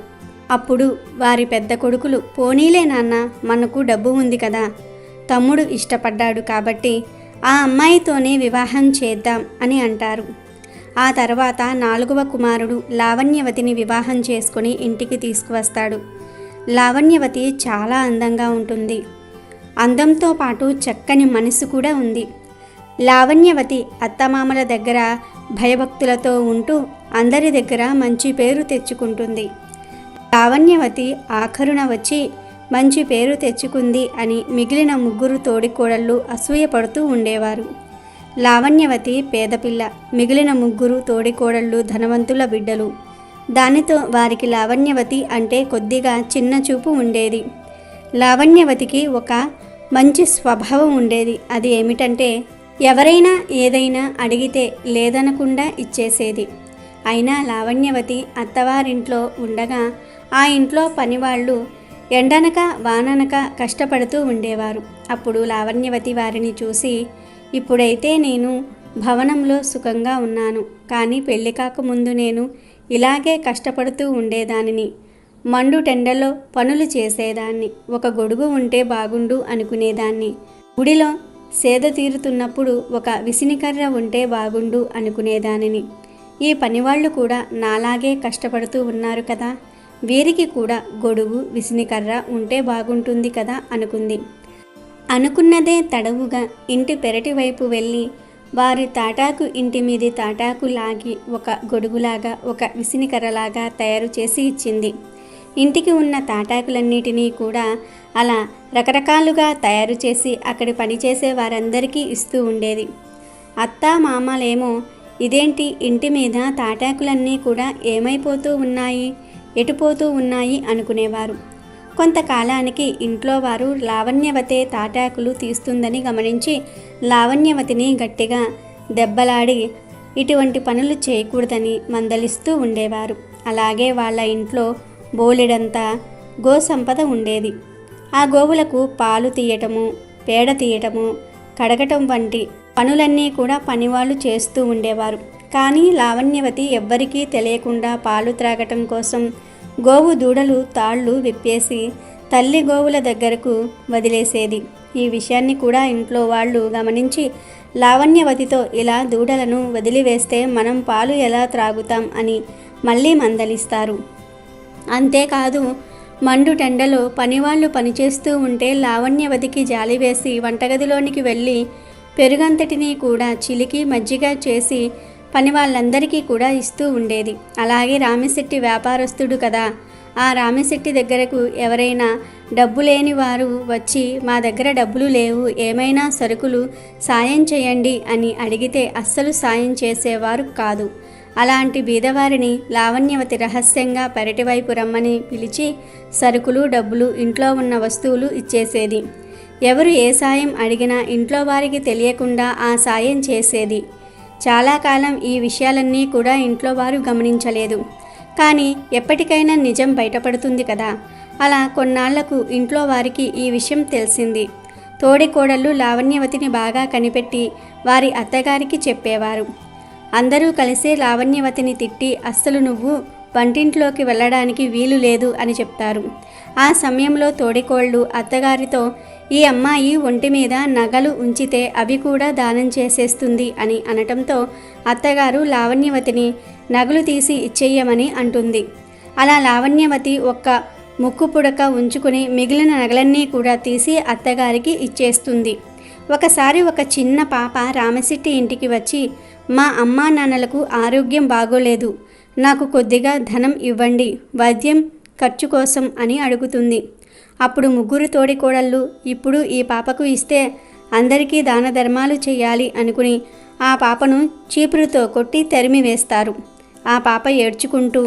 Speaker 3: అప్పుడు వారి పెద్ద కొడుకులు, పోనీలే నాన్న, మనకు డబ్బు ఉంది కదా, తమ్ముడు ఇష్టపడ్డాడు కాబట్టి ఆ అమ్మాయితోనే వివాహం చేద్దాం అని అంటారు. ఆ తర్వాత 4వ కుమారుడు లావణ్యవతిని వివాహం చేసుకుని ఇంటికి తీసుకువస్తాడు. లావణ్యవతి చాలా అందంగా ఉంటుంది. అందంతో పాటు చక్కని మనసు కూడా ఉంది. లావణ్యవతి అత్తమామల దగ్గర భయభక్తులతో ఉంటూ అందరి దగ్గర మంచి పేరు తెచ్చుకుంటుంది. లావణ్యవతి ఆఖరున వచ్చి మంచి పేరు తెచ్చుకుంది అని మిగిలిన 3 తోడికోడళ్ళు అసూయపడుతూ ఉండేవారు. లావణ్యవతి పేదపిల్ల, మిగిలిన 3 తోడికోడళ్ళు ధనవంతుల బిడ్డలు. దానితో వారికి లావణ్యవతి అంటే కొద్దిగా చిన్న చూపు ఉండేది. లావణ్యవతికి ఒక మంచి స్వభావం ఉండేది. అది ఏమిటంటే ఎవరైనా ఏదైనా అడిగితే లేదనకుండా ఇచ్చేసేది. అయినా లావణ్యవతి అత్తవారింట్లో ఉండగా ఆ ఇంట్లో పనివాళ్ళు ఎండనక వాననక కష్టపడుతూ ఉండేవారు. అప్పుడు లావణ్యవతి వారిని చూసి, ఇప్పుడైతే నేను భవనంలో సుఖంగా ఉన్నాను, కానీ పెళ్లి కాకముందు నేను ఇలాగే కష్టపడుతూ ఉండేదానిని. మండు టెండలో పనులు చేసేదాన్ని. ఒక గొడుగు ఉంటే బాగుండు అనుకునేదాన్ని. గుడిలో సేద తీరుతున్నప్పుడు ఒక విసినికర్ర ఉంటే బాగుండు అనుకునేదానిని. ఈ పనివాళ్ళు కూడా నాలాగే కష్టపడుతూ ఉన్నారు కదా, వీరికి కూడా గొడుగు విసినికర్ర ఉంటే బాగుంటుంది కదా అనుకుంది. అనుకున్నదే తడవుగా ఇంటి పెరటి వైపు వెళ్ళి వారి తాటాకు ఇంటి మీది తాటాకు లాగి ఒక గొడుగులాగా ఒక విసినికర్రలాగా తయారు చేసి ఇచ్చింది. ఇంటికి ఉన్న తాటాకులన్నిటినీ కూడా అలా రకరకాలుగా తయారు చేసి అక్కడి పనిచేసే వారందరికీ ఇస్తూ ఉండేది. అత్తా మామలేమో ఇదేంటి ఇంటి మీద తాటాకులన్నీ కూడా ఏమైపోతూ ఉన్నాయి, ఎటుపోతూ ఉన్నాయి అనుకునేవారు. కొంతకాలానికి ఇంట్లో వారు లావణ్యవతే తాటాకులు తీస్తుందని గమనించి లావణ్యవతిని గట్టిగా దెబ్బలాడి ఇటువంటి పనులు చేయకూడదని మందలిస్తూ ఉండేవారు. అలాగే వాళ్ళ ఇంట్లో బోలెడంతా గో సంపద ఉండేది. ఆ గోవులకు పాలు తీయటము, పేడ తీయటము, కడగటం వంటి పనులన్నీ కూడా పనివాళ్ళు చేస్తూ ఉండేవారు. కానీ లావణ్యవతి ఎవ్వరికీ తెలియకుండా పాలు త్రాగటం కోసం గోవు దూడలు తాళ్ళు విప్పేసి తల్లి గోవుల దగ్గరకు వదిలేసేది. ఈ విషయాన్ని కూడా ఇంట్లో వాళ్ళు గమనించి లావణ్యవతితో ఇలా దూడలను వదిలివేస్తే మనం పాలు ఎలా త్రాగుతాం అని మళ్ళీ మందలిస్తారు. అంతేకాదు, మండు టెండలో పనివాళ్ళు పనిచేస్తూ ఉంటే లావణ్యవతికి జాలి వేసి వంటగదిలోనికి వెళ్ళి పెరుగంతటినీ కూడా చిలికి మజ్జిగ చేసి పని వాళ్ళందరికీ కూడా ఇస్తూ ఉండేది. అలాగే రామిశెట్టి వ్యాపారస్తుడు కదా, ఆ రామిశెట్టి దగ్గరకు ఎవరైనా డబ్బు లేని వారు వచ్చి మా దగ్గర డబ్బులు లేవు, ఏమైనా సరుకులు సాయం చేయండి అని అడిగితే అస్సలు సాయం చేసేవారు కాదు. అలాంటి బీదవారిని లావణ్యవతి రహస్యంగా పెరటివైపు రమ్మని పిలిచి సరుకులు, డబ్బులు, ఇంట్లో ఉన్న వస్తువులు ఇచ్చేసేది. ఎవరు ఏ సాయం అడిగినా ఇంట్లో వారికి తెలియకుండా ఆ సాయం చేసేది. చాలా కాలం ఈ విషయాలన్నీ కూడా ఇంట్లో వారు గమనించలేదు. కానీ ఎప్పటికైనా నిజం బయటపడుతుంది కదా. అలా కొన్నాళ్లకు ఇంట్లో వారికి ఈ విషయం తెలిసింది. తోడికోడళ్ళు లావణ్యవతిని బాగా కనిపెట్టి వారి అత్తగారికి చెప్పేవారు. అందరూ కలిసి లావణ్యవతిని తిట్టి అస్సలు నువ్వు వంటింట్లోకి వెళ్ళడానికి వీలు లేదు అని చెప్తారు. ఆ సమయంలో తోడికోళ్ళు అత్తగారితో ఈ అమ్మాయి ఒంటి మీద నగలు ఉంచితే అవి కూడా దానం చేసేస్తుంది అని అనటంతో అత్తగారు లావణ్యవతిని నగలు తీసి ఇచ్చేయమని అంటుంది. అలా లావణ్యవతి ఒక్క ముక్కు పుడక ఉంచుకుని మిగిలిన నగలన్నీ కూడా తీసి అత్తగారికి ఇచ్చేస్తుంది. ఒకసారి ఒక చిన్న పాప రామశెట్టి ఇంటికి వచ్చి మా అమ్మా నాన్నలకు ఆరోగ్యం బాగోలేదు, నాకు కొద్దిగా ధనం ఇవ్వండి వైద్యం ఖర్చు కోసం అని అడుగుతుంది. అప్పుడు ముగ్గురు తోడికోడళ్ళు ఇప్పుడు ఈ పాపకు ఇస్తే అందరికీ దాన ధర్మాలు చేయాలి అనుకుని ఆ పాపను చీపురుతో కొట్టి తరిమి వేస్తారు. ఆ పాప ఏడ్చుకుంటూ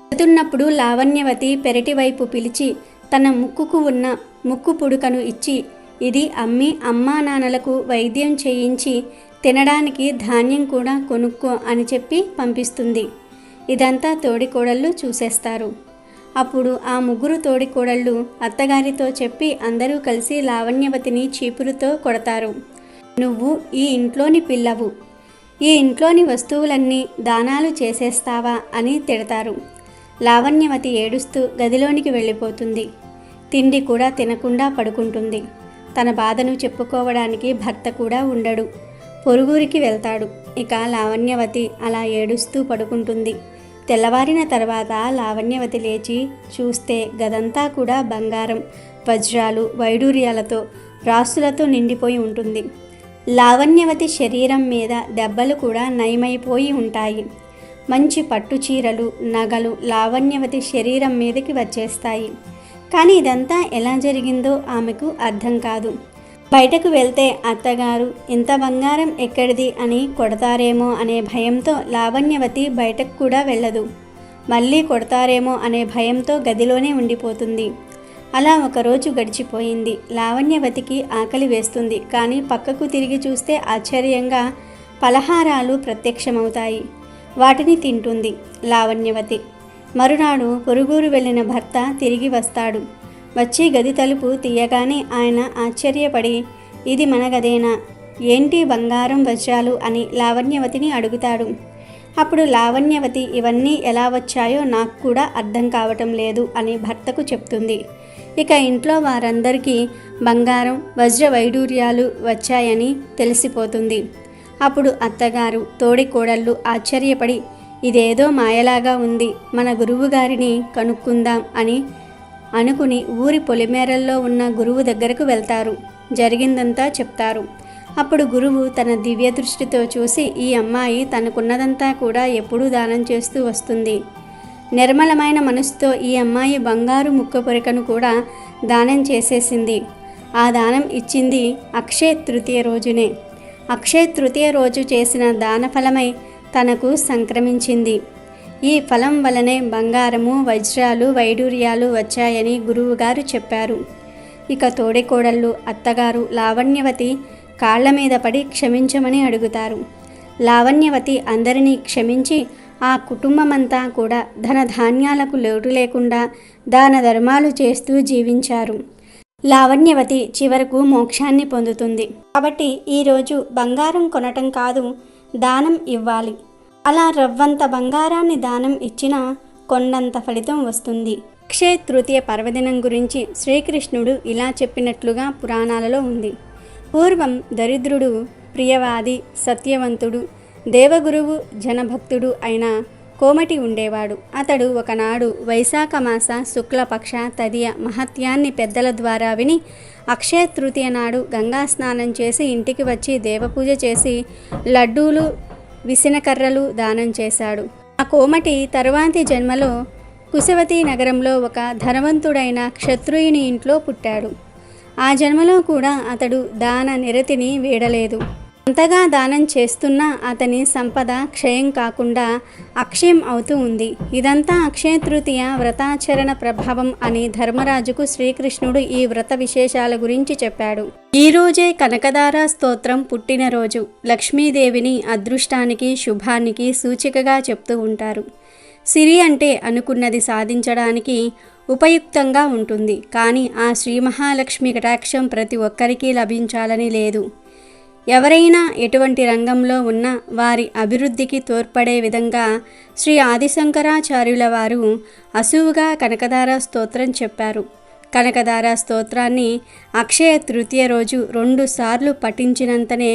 Speaker 3: వెళుతున్నప్పుడు లావణ్యవతి పెరటి వైపు పిలిచి తన ముక్కుకు ఉన్న ముక్కు పుడుకను ఇచ్చి ఇది అమ్మి అమ్మా నాన్నలకు వైద్యం చేయించి తినడానికి ధాన్యం కూడా కొనుక్కో అని చెప్పి పంపిస్తుంది. ఇదంతా తోడికోడళ్ళు చూసేస్తారు. అప్పుడు ఆ ముగ్గురు తోడికోడళ్ళు అత్తగారితో చెప్పి అందరూ కలిసి లావణ్యవతిని చీపురుతో కొడతారు. నువ్వు ఈ ఇంట్లోని పిల్లవు, ఈ ఇంట్లోని వస్తువులన్నీ దానాలు చేసేస్తావా అని తిడతారు. లావణ్యవతి ఏడుస్తూ గదిలోనికి వెళ్ళిపోతుంది. తిండి కూడా తినకుండా పడుకుంటుంది. తన బాధను చెప్పుకోవడానికి భర్త కూడా ఉండడు. పొరుగురికి వెళ్తాడు. ఇక లావణ్యవతి అలా ఏడుస్తూ పడుకుంటుంది. తెల్లవారిన తర్వాత లావణ్యవతి లేచి చూస్తే గదంతా కూడా బంగారం, వజ్రాలు, వైడూర్యాలతో, రాసులతో నిండిపోయి ఉంటుంది. లావణ్యవతి శరీరం మీద దెబ్బలు కూడా నయమైపోయి ఉంటాయి. మంచి పట్టు చీరలు, నగలు లావణ్యవతి శరీరం మీదకి వచ్చేస్తాయి. కానీ ఇదంతా ఎలా జరిగిందో ఆమెకు అర్థం కాదు. బయటకు వెళ్తే అత్తగారు ఇంత బంగారం ఎక్కడిది అని కొడతారేమో అనే భయంతో లావణ్యవతి బయటకు కూడా వెళ్ళదు. మళ్ళీ కొడతారేమో అనే భయంతో గదిలోనే ఉండిపోతుంది. అలా ఒకరోజు గడిచిపోయింది. లావణ్యవతికి ఆకలి వేస్తుంది. కానీ పక్కకు తిరిగి చూస్తే ఆశ్చర్యంగా పలహారాలు ప్రత్యక్షమవుతాయి. వాటిని తింటుంది లావణ్యవతి. మరునాడు పొరుగురు వెళ్ళిన భర్త తిరిగి వస్తాడు. వచ్చి గది తలుపు తీయగానే ఆయన ఆశ్చర్యపడి, ఇది మన గదేనా, ఏంటి బంగారం వజ్రాలు అని లావణ్యవతిని అడుగుతాడు. అప్పుడు లావణ్యవతి ఇవన్నీ ఎలా వచ్చాయో నాకు కూడా అర్థం కావటం లేదు అని భర్తకు చెప్తుంది. ఇక ఇంట్లో వారందరికీ బంగారం వజ్ర వైడూర్యాలు వచ్చాయని తెలిసిపోతుంది. అప్పుడు అత్తగారు తోడికోడళ్ళు ఆశ్చర్యపడి, ఇదేదో మాయలాగా ఉంది, మన గురువుగారిని కనుక్కుందాం అని అనుకుని ఊరి పొలిమేరల్లో ఉన్న గురువు దగ్గరకు వెళ్తారు. జరిగిందంతా చెప్తారు. అప్పుడు గురువు తన దివ్య దృష్టితో చూసి, ఈ అమ్మాయి తనకున్నదంతా కూడా ఎప్పుడూ దానం చేస్తూ వస్తుంది. నిర్మలమైన మనసుతో ఈ అమ్మాయి బంగారు ముక్క పొరికను కూడా దానం చేసేసింది. ఆ దానం ఇచ్చింది అక్షయ తృతీయ రోజునే. అక్షయ తృతీయ రోజు చేసిన దాన ఫలమై తనకు సంక్రమించింది. ఈ ఫలం వలనే బంగారము వజ్రాలు వైడూర్యాలు వచ్చాయని గురువుగారు చెప్పారు. ఇక తోడికోడళ్ళు అత్తగారు లావణ్యవతి కాళ్ల మీద పడి క్షమించమని అడుగుతారు. లావణ్యవతి అందరినీ క్షమించి ఆ కుటుంబమంతా కూడా ధనధాన్యాలకు లోటు లేకుండా దాన ధర్మాలు చేస్తూ జీవించారు. లావణ్యవతి చివరకు మోక్షాన్ని పొందుతుంది. కాబట్టి ఈరోజు బంగారం కొనటం కాదు, దానం ఇవ్వాలి. అలా రవ్వంత బంగారాన్ని దానం ఇచ్చినా కొండంత ఫలితం వస్తుంది. అక్షయ తృతీయ పర్వదినం గురించి శ్రీకృష్ణుడు ఇలా చెప్పినట్లుగా పురాణాలలో ఉంది. పూర్వం దరిద్రుడు, ప్రియవాది, సత్యవంతుడు, దేవగురువు, జనభక్తుడు అయిన కోమటి ఉండేవాడు. అతడు ఒకనాడు వైశాఖ మాస శుక్లపక్ష తదియ మహత్యాన్ని పెద్దల ద్వారా విని అక్షయ తృతీయ నాడు గంగా స్నానం చేసి ఇంటికి వచ్చి దేవపూజ చేసి లడ్డూలు విసనకర్రలు దానం చేశాడు. ఆ కోమటి తరువాతి జన్మలో కుశవతి నగరంలో ఒక ధనవంతుడైన క్షత్రియుని ఇంట్లో పుట్టాడు. ఆ జన్మలో కూడా అతడు దాన నిరతిని వీడలేదు. అంతగా దానం చేస్తున్నా అతని సంపద క్షయం కాకుండా అక్షయం అవుతూ ఉంది. ఇదంతా అక్షయ తృతీయ వ్రతాచరణ ప్రభావం అని ధర్మరాజుకు శ్రీకృష్ణుడు ఈ వ్రత విశేషాల గురించి చెప్పాడు. ఈ రోజే కనకదార స్తోత్రం పుట్టినరోజు. లక్ష్మీదేవిని అదృష్టానికి శుభానికి సూచికగా చెప్తూ ఉంటారు. సిరి అంటే అనుకున్నది సాధించడానికి ఉపయుక్తంగా ఉంటుంది. కానీ ఆ శ్రీ మహాలక్ష్మి కటాక్షం ప్రతి ఒక్కరికి లభించాలని లేదు. ఎవరైనా ఎటువంటి రంగంలో ఉన్నా వారి అభివృద్ధికి తోడ్పడే విధంగా శ్రీ ఆదిశంకరాచార్యుల వారు అసువుగా కనకదార స్తోత్రం చెప్పారు. కనకదార స్తోత్రాన్ని అక్షయ తృతీయ రోజు 2 సార్లు పఠించినంతనే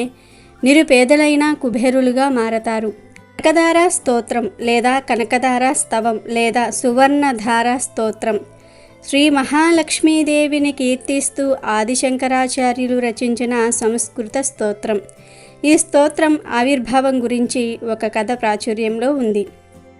Speaker 3: నిరుపేదలైన కుబేరులుగా మారతారు. కనకదార స్తోత్రం లేదా కనకదార స్తవం లేదా సువర్ణధార స్తోత్రం శ్రీ మహాలక్ష్మీదేవిని కీర్తిస్తూ ఆదిశంకరాచార్యులు రచించిన సంస్కృత స్తోత్రం. ఈ స్తోత్రం ఆవిర్భావం గురించి ఒక కథ ప్రాచుర్యంలో ఉంది.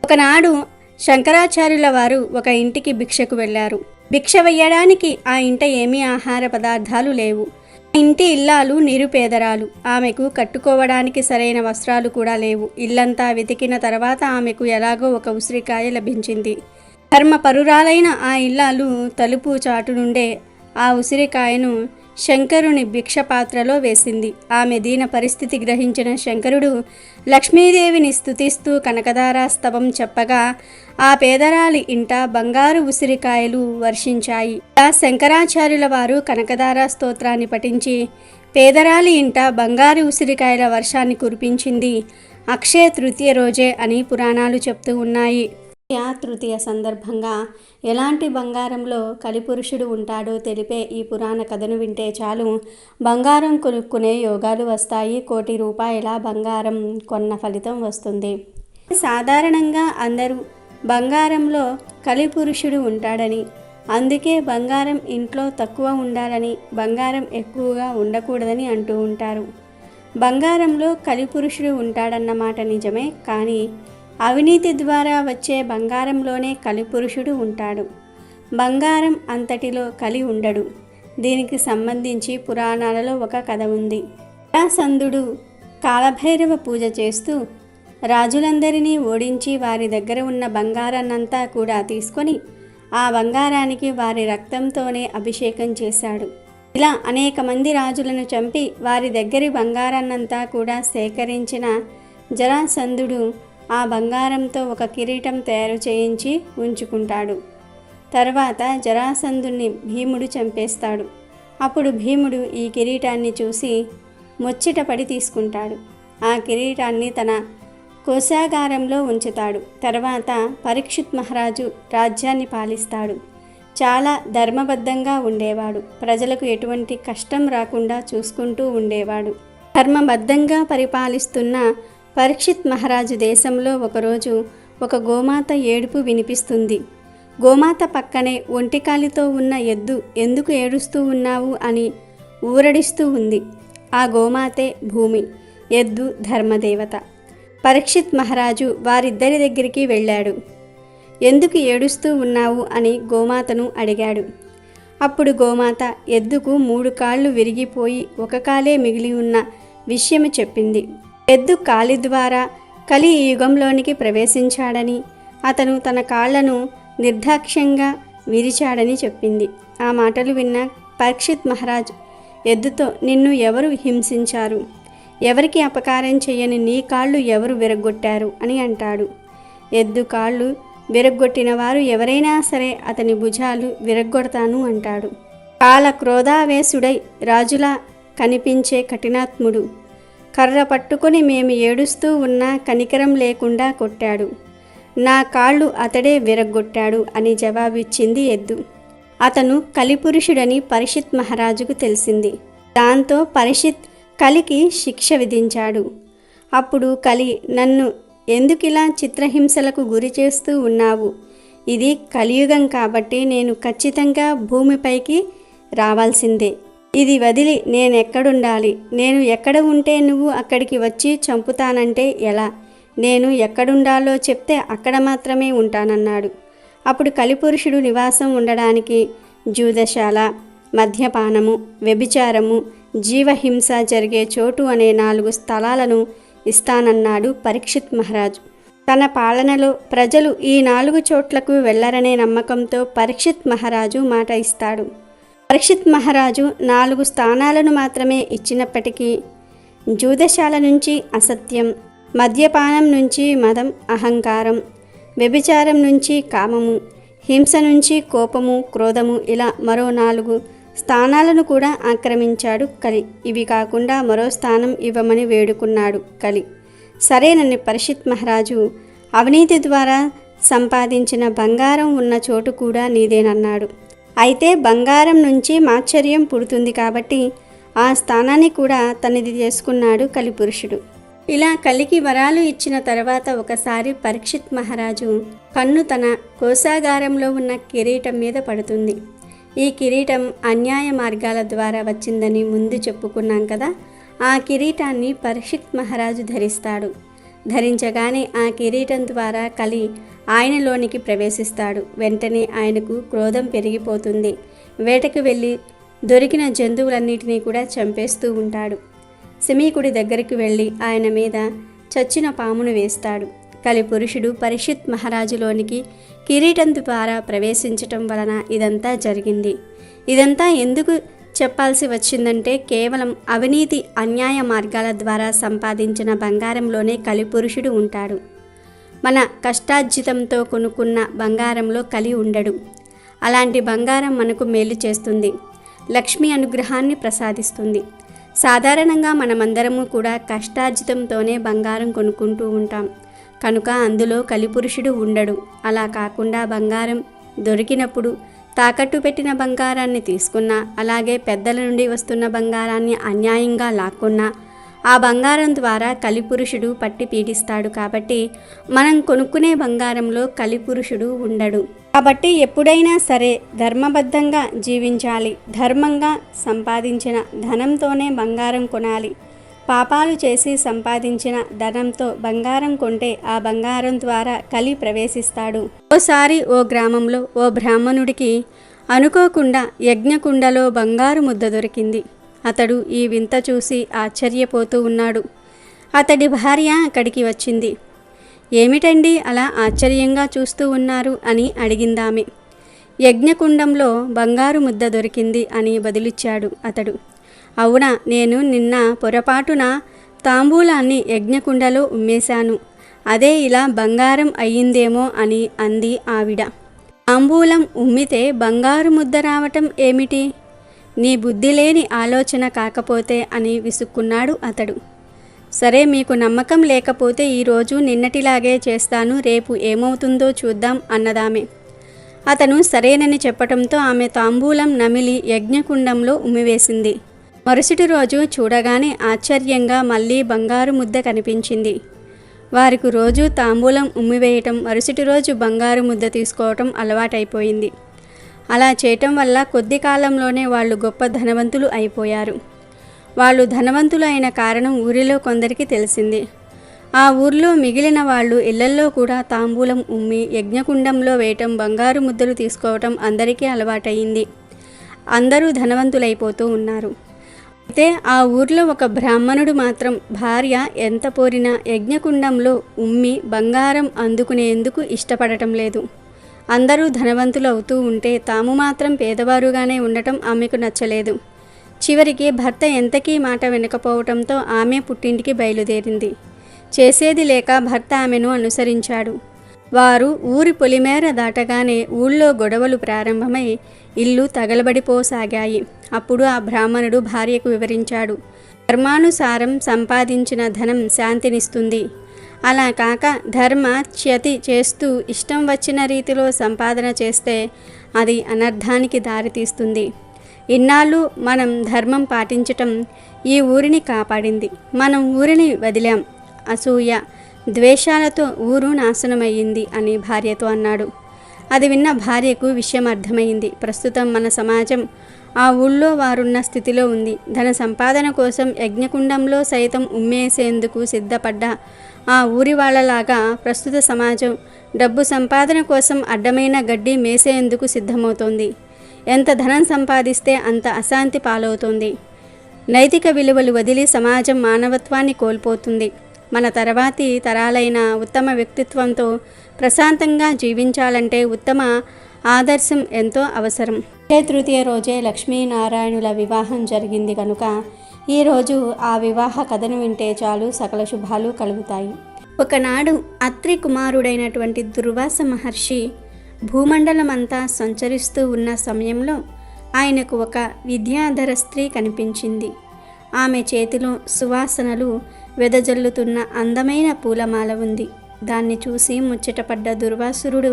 Speaker 3: ఒకనాడు శంకరాచార్యుల వారు ఒక ఇంటికి భిక్షకు వెళ్ళారు. భిక్ష వేయడానికి ఆ ఇంట ఏమీ ఆహార పదార్థాలు లేవు. ఇంటి ఇల్లాలు నిరుపేదరాలు. ఆమెకు కట్టుకోవడానికి సరైన వస్త్రాలు కూడా లేవు. ఇల్లంతా వెతికిన తర్వాత ఆమెకు ఎలాగో ఒక ఉసిరికాయ లభించింది. ధర్మపరురాలైన ఆ ఇల్లాలు తలుపు చాటు నుండే ఆ ఉసిరికాయను శంకరుని భిక్ష పాత్రలో వేసింది. ఆమె దీన పరిస్థితి గ్రహించిన శంకరుడు లక్ష్మీదేవిని స్తుతిస్తూ కనకదార స్తవం చెప్పగా ఆ పేదరాలి ఇంట బంగారు ఉసిరికాయలు వర్షించాయి. ఆ శంకరాచార్యుల వారు కనకదార స్తోత్రాన్ని పఠించి పేదరాలి ఇంట బంగారు ఉసిరికాయల వర్షాన్ని కురిపించింది అక్షయ తృతీయ రోజే అని పురాణాలు చెప్తూ ఉన్నాయి. తృతీయ సందర్భంగా ఎలాంటి బంగారంలో కలిపురుషుడు ఉంటాడో తెలిపే ఈ పురాణ కథను వింటే చాలు బంగారం కొనుక్కునే యోగాలు వస్తాయి. 1 కోటి రూపాయల బంగారం కొన్న ఫలితం వస్తుంది. సాధారణంగా అందరూ బంగారంలో కలిపురుషుడు ఉంటాడని, అందుకే బంగారం ఇంట్లో తక్కువ ఉండాలని, బంగారం ఎక్కువగా ఉండకూడదని అంటూ ఉంటారు. బంగారంలో కలిపురుషుడు ఉంటాడన్నమాట నిజమే. కానీ అవినీతి ద్వారా వచ్చే బంగారంలోనే కలిపురుషుడు ఉంటాడు. బంగారం అంతటిలో కలి ఉండడు. దీనికి సంబంధించి పురాణాలలో ఒక కథ ఉంది. జరాసంధుడు కాలభైరవ పూజ చేస్తూ రాజులందరినీ ఓడించి వారి దగ్గర ఉన్న బంగారాన్నంతా కూడా తీసుకొని ఆ బంగారానికి వారి రక్తంతోనే అభిషేకం చేశాడు. ఇలా అనేక మంది రాజులను చంపి వారి దగ్గరి బంగారాన్నంతా కూడా సేకరించిన జరాసంధుడు ఆ బంగారంతో ఒక కిరీటం తయారు చేయించి ఉంచుకుంటాడు. తర్వాత జరాసంధుని భీముడు చంపేస్తాడు. అప్పుడు భీముడు ఈ కిరీటాన్ని చూసి ముచ్చటపడి తీసుకుంటాడు. ఆ కిరీటాన్ని తన కోశాగారంలో ఉంచుతాడు. తర్వాత పరీక్షిత్ మహారాజు రాజ్యాన్ని పాలిస్తాడు. చాలా ధర్మబద్ధంగా ఉండేవాడు. ప్రజలకు ఎటువంటి కష్టం రాకుండా చూసుకుంటూ ఉండేవాడు. ధర్మబద్ధంగా పరిపాలిస్తున్న పరీక్షిత్ మహారాజు దేశంలో ఒకరోజు ఒక గోమాత ఏడుపు వినిపిస్తుంది. గోమాత పక్కనే ఒంటికాలితో ఉన్న ఎద్దు ఎందుకు ఏడుస్తూ ఉన్నావు అని ఊరడిస్తూ ఉంది. ఆ గోమాతే భూమి, ఎద్దు ధర్మదేవత. పరీక్షిత్ మహారాజు వారిద్దరి దగ్గరికి వెళ్ళాడు. ఎందుకు ఏడుస్తూ ఉన్నావు అని గోమాతను అడిగాడు. అప్పుడు గోమాత ఎద్దుకు 3 కాళ్ళు విరిగిపోయి ఒక కాలే మిగిలి ఉన్న విషయం చెప్పింది. ఎద్దు కాలి ద్వారా కలి ఈ యుగంలోనికి ప్రవేశించాడని, అతను తన కాళ్లను నిర్దాక్ష్యంగా విరిచాడని చెప్పింది. ఆ మాటలు విన్న పరీక్షిత్ మహారాజ్ ఎద్దుతో, నిన్ను ఎవరు హింసించారు? ఎవరికి అపకారం చేయని నీ కాళ్ళు ఎవరు విరగ్గొట్టారు అని అంటాడు. ఎద్దు కాళ్ళు విరగ్గొట్టిన వారు ఎవరైనా సరే అతని భుజాలు విరగ్గొడతాను అంటాడు. కాల క్రోధావేశుడై రాజులా కనిపించే కఠినాత్ముడు కర్ర పట్టుకొని మేము ఏడుస్తూ ఉన్నా కనికరం లేకుండా కొట్టాడు. నా కాళ్ళు అతడే విరగ్గొట్టాడు అని జవాబిచ్చింది ఎద్దు. అతను కలిపురుషుడని పరీక్షిత్ మహారాజుకు తెలిసింది. దాంతో పరీక్షిత్ కలికి శిక్ష విధించాడు. అప్పుడు కలి, నన్ను ఎందుకిలా చిత్రహింసలకు గురి చేస్తూ ఉన్నావు? ఇది కలియుగం కాబట్టి నేను ఖచ్చితంగా భూమిపైకి రావాల్సిందే. ఇది వదిలి నేనెక్కడుండాలి? నేను ఎక్కడ ఉంటే నువ్వు అక్కడికి వచ్చి చంపుతానంటే ఎలా? నేను ఎక్కడుండాలో చెప్తే అక్కడ మాత్రమే ఉంటానన్నాడు. అప్పుడు కలిపురుషుడు నివాసం ఉండడానికి జూదశాల, మద్యపానము, వ్యభిచారము, జీవహింస జరిగే చోటు అనే 4 స్థలాలను ఇస్తానన్నాడు పరీక్షిత్ మహారాజు. తన పాలనలో ప్రజలు ఈ 4 చోట్లకు వెళ్లరనే నమ్మకంతో పరీక్షిత్ మహారాజు మాట ఇస్తాడు. పరీక్షిత్ మహారాజు 4 స్థానాలను మాత్రమే ఇచ్చినప్పటికీ జూదశాల నుంచి అసత్యం, మద్యపానం నుంచి మదం, అహంకారం, వ్యభిచారం నుంచి కామము, హింస నుంచి కోపము, క్రోధము, ఇలా మరో 4 స్థానాలను కూడా ఆక్రమించాడు కలి. ఇవి కాకుండా మరో స్థానం ఇవ్వమని వేడుకున్నాడు కలి. సరేనని పరీక్షిత్ మహారాజు, అవినీతి ద్వారా సంపాదించిన బంగారం ఉన్న చోటు కూడా నీదేనన్నాడు. అయితే బంగారం నుంచి మాత్సర్యం పుడుతుంది కాబట్టి ఆ స్థానాన్ని కూడా తనది చేసుకున్నాడు కలిపురుషుడు. ఇలా కలికి వరాలు ఇచ్చిన తర్వాత ఒకసారి పరీక్షిత్ మహారాజు కన్ను తన కోశాగారంలో ఉన్న కిరీటం మీద పడుతుంది. ఈ కిరీటం అన్యాయ మార్గాల ద్వారా వచ్చిందని ముందు చెప్పుకున్నాం కదా. ఆ కిరీటాన్ని పరీక్షిత్ మహారాజు ధరిస్తాడు. ధరించగానే ఆ కిరీటం ద్వారా కలి ఆయనలోనికి ప్రవేశిస్తాడు. వెంటనే ఆయనకు క్రోధం పెరిగిపోతుంది. వేటకు వెళ్ళి దొరికిన జంతువులన్నిటినీ కూడా చంపేస్తూ ఉంటాడు. శమీకుడి దగ్గరికి వెళ్ళి ఆయన మీద చచ్చిన పామును వేస్తాడు. కలిపురుషుడు పరీక్షిత్ మహారాజులోనికి కిరీటం ద్వారా ప్రవేశించటం వలన ఇదంతా జరిగింది. ఇదంతా ఎందుకు చెప్పాల్సి వచ్చిందంటే కేవలం అవినీతి, అన్యాయ మార్గాల ద్వారా సంపాదించిన బంగారంలోనే కలిపురుషుడు ఉంటాడు. మన కష్టార్జితంతో కొనుక్కున్న బంగారంలో కలి ఉండడు. అలాంటి బంగారం మనకు మేలు చేస్తుంది, లక్ష్మి అనుగ్రహాన్ని ప్రసాదిస్తుంది. సాధారణంగా మనమందరము కూడా కష్టార్జితంతోనే బంగారం కొనుక్కుంటూ ఉంటాం కనుక అందులో కలిపురుషుడు ఉండడు. అలా కాకుండా బంగారం దొరికినప్పుడు తాకట్టు పెట్టిన బంగారాన్ని తీసుకున్నా, అలాగే పెద్దల నుండి వస్తున్న బంగారాన్ని అన్యాయంగా లాక్కున్నా ఆ బంగారం ద్వారా కలిపురుషుడు పట్టి పీడిస్తాడు. కాబట్టి మనం కొనుక్కునే బంగారంలో కలిపురుషుడు ఉండడు. కాబట్టి ఎప్పుడైనా సరే ధర్మబద్ధంగా జీవించాలి. ధర్మంగా సంపాదించిన ధనంతోనే బంగారం కొనాలి. పాపాలు చేసి సంపాదించిన ధనంతో బంగారం కొంటే ఆ బంగారం ద్వారా కలి ప్రవేశిస్తాడు. ఓసారి ఓ గ్రామంలో ఓ బ్రాహ్మణుడికి అనుకోకుండా యజ్ఞకుండలో బంగారు ముద్ద దొరికింది. అతడు ఈ వింత చూసి ఆశ్చర్యపోతూ ఉన్నాడు. అతడి భార్య అక్కడికి వచ్చింది. ఏమిటండి అలా ఆశ్చర్యంగా చూస్తూ ఉన్నారు అని అడిగిందామె. యజ్ఞకుండంలో బంగారు ముద్ద దొరికింది అని బదులిచ్చాడు అతడు. అవునా, నేను నిన్న పొరపాటున తాంబూలాన్ని యజ్ఞకుండలో ఉమ్మేశాను. అదే ఇలా బంగారం అయ్యిందేమో అని అంది ఆవిడ. తాంబూలం ఉమ్మితే బంగారు ముద్ద రావటం ఏమిటి? నీ బుద్ధి లేని ఆలోచన కాకపోతే అని విసుక్కున్నాడు అతడు. సరే, మీకు నమ్మకం లేకపోతే ఈరోజు నిన్నటిలాగే చేస్తాను, రేపు ఏమవుతుందో చూద్దాం అన్నదామె. అతను సరేనని చెప్పటంతో ఆమె తాంబూలం నమిలి యజ్ఞకుండంలో ఉమ్మివేసింది. మరుసటి రోజు చూడగానే ఆశ్చర్యంగా మళ్ళీ బంగారు ముద్ద కనిపించింది. వారికి రోజు తాంబూలం ఉమ్మివేయటం, మరుసటి రోజు బంగారు ముద్ద తీసుకోవటం అలవాటైపోయింది. అలా చేయటం వల్ల కొద్ది కాలంలోనే వాళ్ళు గొప్ప ధనవంతులు అయిపోయారు. వాళ్ళు ధనవంతులు అయిన కారణం ఊరిలో కొందరికి తెలిసింది. ఆ ఊర్లో మిగిలిన వాళ్ళు ఇళ్లల్లో కూడా తాంబూలం ఉమ్మి యజ్ఞకుండంలో వేయటం, బంగారు ముద్దలు తీసుకోవటం అందరికీ అలవాటయింది. అందరూ ధనవంతులైపోతూ ఉన్నారు. అయితే ఆ ఊర్లో ఒక బ్రాహ్మణుడు మాత్రం భార్య ఎంత పోరినా యజ్ఞకుండంలో ఉమ్మి బంగారం అందుకునేందుకు ఇష్టపడటం లేదు. అందరూ ధనవంతులు అవుతూ ఉంటే తాము మాత్రం పేదవారుగానే ఉండటం ఆమెకు నచ్చలేదు. చివరికి భర్త ఎంతకీ మాట వినకపోవటంతో ఆమె పుట్టింటికి బయలుదేరింది. చేసేది లేక భర్త ఆమెను అనుసరించాడు. వారు ఊరి పొలిమేర దాటగానే ఊళ్ళో గొడవలు ప్రారంభమై ఇల్లు తగలబడిపోసాగాయి. అప్పుడు ఆ బ్రాహ్మణుడు భార్యకు వివరించాడు, ధర్మానుసారం సంపాదించిన ధనం శాంతినిస్తుంది. అలా కాక ధర్మచ్యతి చేస్తూ ఇష్టం వచ్చిన రీతిలో సంపాదన చేస్తే అది అనర్థానికి దారితీస్తుంది. ఇన్నాళ్ళు మనం ధర్మం పాటించటం ఈ ఊరిని కాపాడింది. మనం ఊరిని వదిలాం. అసూయ ద్వేషాలతో ఊరు నాశనమయ్యింది అని భార్యతో అన్నాడు. అది విన్న భార్యకు విషయం అర్థమైంది. ప్రస్తుతం మన సమాజం ఆ ఊళ్ళో వారున్న స్థితిలో ఉంది. ధన సంపాదన కోసం యజ్ఞకుండంలో సైతం ఉమ్మేసేందుకు సిద్ధపడ్డ ఆ ఊరి వాళ్ళలాగా ప్రస్తుత సమాజం డబ్బు సంపాదన కోసం అడ్డమైన గడ్డి మేసేందుకు సిద్ధమవుతోంది. ఎంత ధనం సంపాదిస్తే అంత అశాంతి పాలవుతోంది. నైతిక విలువలు వదిలి సమాజం మానవత్వాన్ని కోల్పోతుంది. మన తర్వాతి తరాలైన ఉత్తమ వ్యక్తిత్వంతో ప్రశాంతంగా జీవించాలంటే ఉత్తమ ఆదర్శం ఎంతో అవసరం. తృతీయ రోజే లక్ష్మీనారాయణుల వివాహం జరిగింది కనుక ఈరోజు ఆ వివాహ కథను వింటే చాలు సకల శుభాలు కలుగుతాయి. ఒకనాడు అత్రి కుమారుడైనటువంటి దుర్వాస మహర్షి భూమండలమంతా సంచరిస్తూ ఉన్న సమయంలో ఆయనకు ఒక విద్యాధర స్త్రీ కనిపించింది. ఆమె చేతిలో సువాసనలు వెదజల్లుతున్న అందమైన పూలమాల ఉంది. దాన్ని చూసి ముచ్చటపడ్డ దుర్వాసురుడు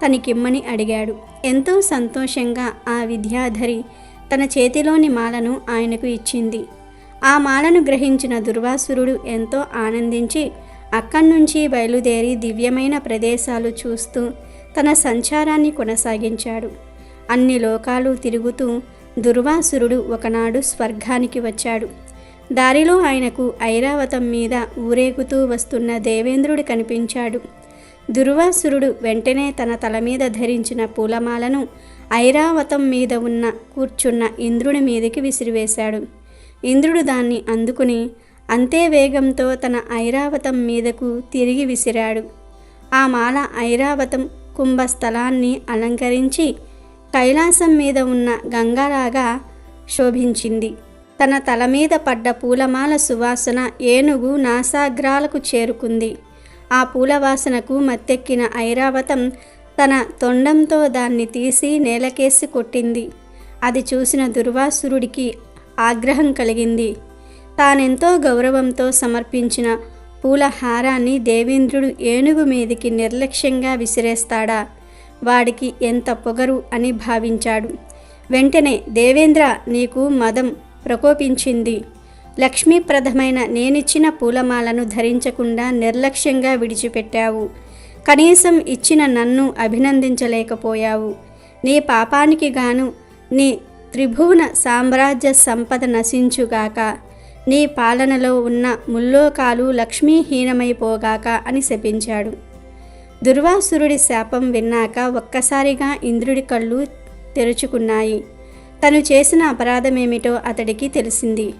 Speaker 3: తనకిమ్మని అడిగాడు. ఎంతో సంతోషంగా ఆ విద్యాధరి తన చేతిలోని మాలను ఆయనకు ఇచ్చింది. ఆ మాలను గ్రహించిన దుర్వాసురుడు ఎంతో ఆనందించి అక్కడి నుంచి బయలుదేరి దివ్యమైన ప్రదేశాలు చూస్తూ తన సంచారాన్ని కొనసాగించాడు. అన్ని లోకాలు తిరుగుతూ దుర్వాసురుడు ఒకనాడు స్వర్గానికి వచ్చాడు. దారిలో ఆయనకు ఐరావతం మీద ఊరేగుతూ వస్తున్న దేవేంద్రుడు కనిపించాడు. దుర్వాసురుడు వెంటనే తన తల మీద ధరించిన పూలమాలను ఐరావతం మీద కూర్చున్న ఇంద్రుడి మీదకి విసిరివేశాడు. ఇంద్రుడు దాన్ని అందుకుని అంతే వేగంతో తన ఐరావతం మీదకు తిరిగి విసిరాడు. ఆ మాల ఐరావతం కుంభస్థలాన్ని అలంకరించి కైలాసం మీద ఉన్న గంగలాగా శోభించింది. తన తల మీద పడ్డ పూలమాల సువాసన ఏనుగు నాసాగ్రాలకు చేరుకుంది. ఆ పూలవాసనకు మత్తెక్కిన ఐరావతం తన తొండంతో దాన్ని తీసి నేలకేసి కొట్టింది. అది చూసిన దుర్వాసురుడికి ఆగ్రహం కలిగింది. తానెంతో గౌరవంతో సమర్పించిన పూలహారాన్ని దేవేంద్రుడు ఏనుగు మీదికి నిర్లక్ష్యంగా విసిరేస్తాడా, వాడికి ఎంత పొగరు అని భావించాడు. వెంటనే, దేవేంద్ర, నీకు మదం ప్రకోపించింది. లక్ష్మీప్రదమైన నేనిచ్చిన పూలమాలను ధరించకుండా నిర్లక్ష్యంగా విడిచిపెట్టావు. కనీసం ఇచ్చిన నన్ను అభినందించలేకపోయావు. నీ పాపానికి గాను నీ త్రిభువన సామ్రాజ్య సంపద నశించుగాక, నీ పాలనలో ఉన్న ముల్లోకాలు లక్ష్మీహీనమైపోగాక అని శపించాడు. దుర్వాసురుడి శాపం విన్నాక ఒక్కసారిగా ఇంద్రుడి కళ్ళు తెరుచుకున్నాయి. తను చేసిన అపరాధమేమిటో అతడికి తెలిసింది.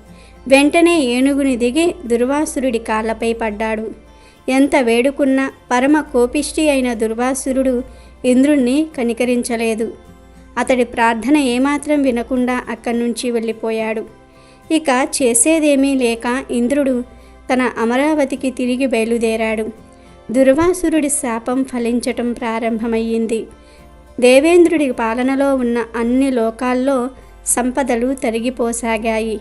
Speaker 3: వెంటనే ఏనుగుని దిగి దుర్వాసురుడి కాళ్ళపై పడ్డాడు. ఎంత వేడుకున్నా పరమ కోపిష్టి అయిన దుర్వాసురుడు ఇంద్రుణ్ణి కనికరించలేదు. అతడి ప్రార్థన ఏమాత్రం వినకుండా అక్కడి నుంచి వెళ్ళిపోయాడు. ఇక చేసేదేమీ లేక ఇంద్రుడు తన అమరావతికి తిరిగి బయలుదేరాడు. దుర్వాసురుడి శాపం ఫలించటం ప్రారంభమయ్యింది. దేవేంద్రుడి పాలనలో ఉన్న అన్ని లోకాల్లో సంపదలు తరిగిపోసాగాయి.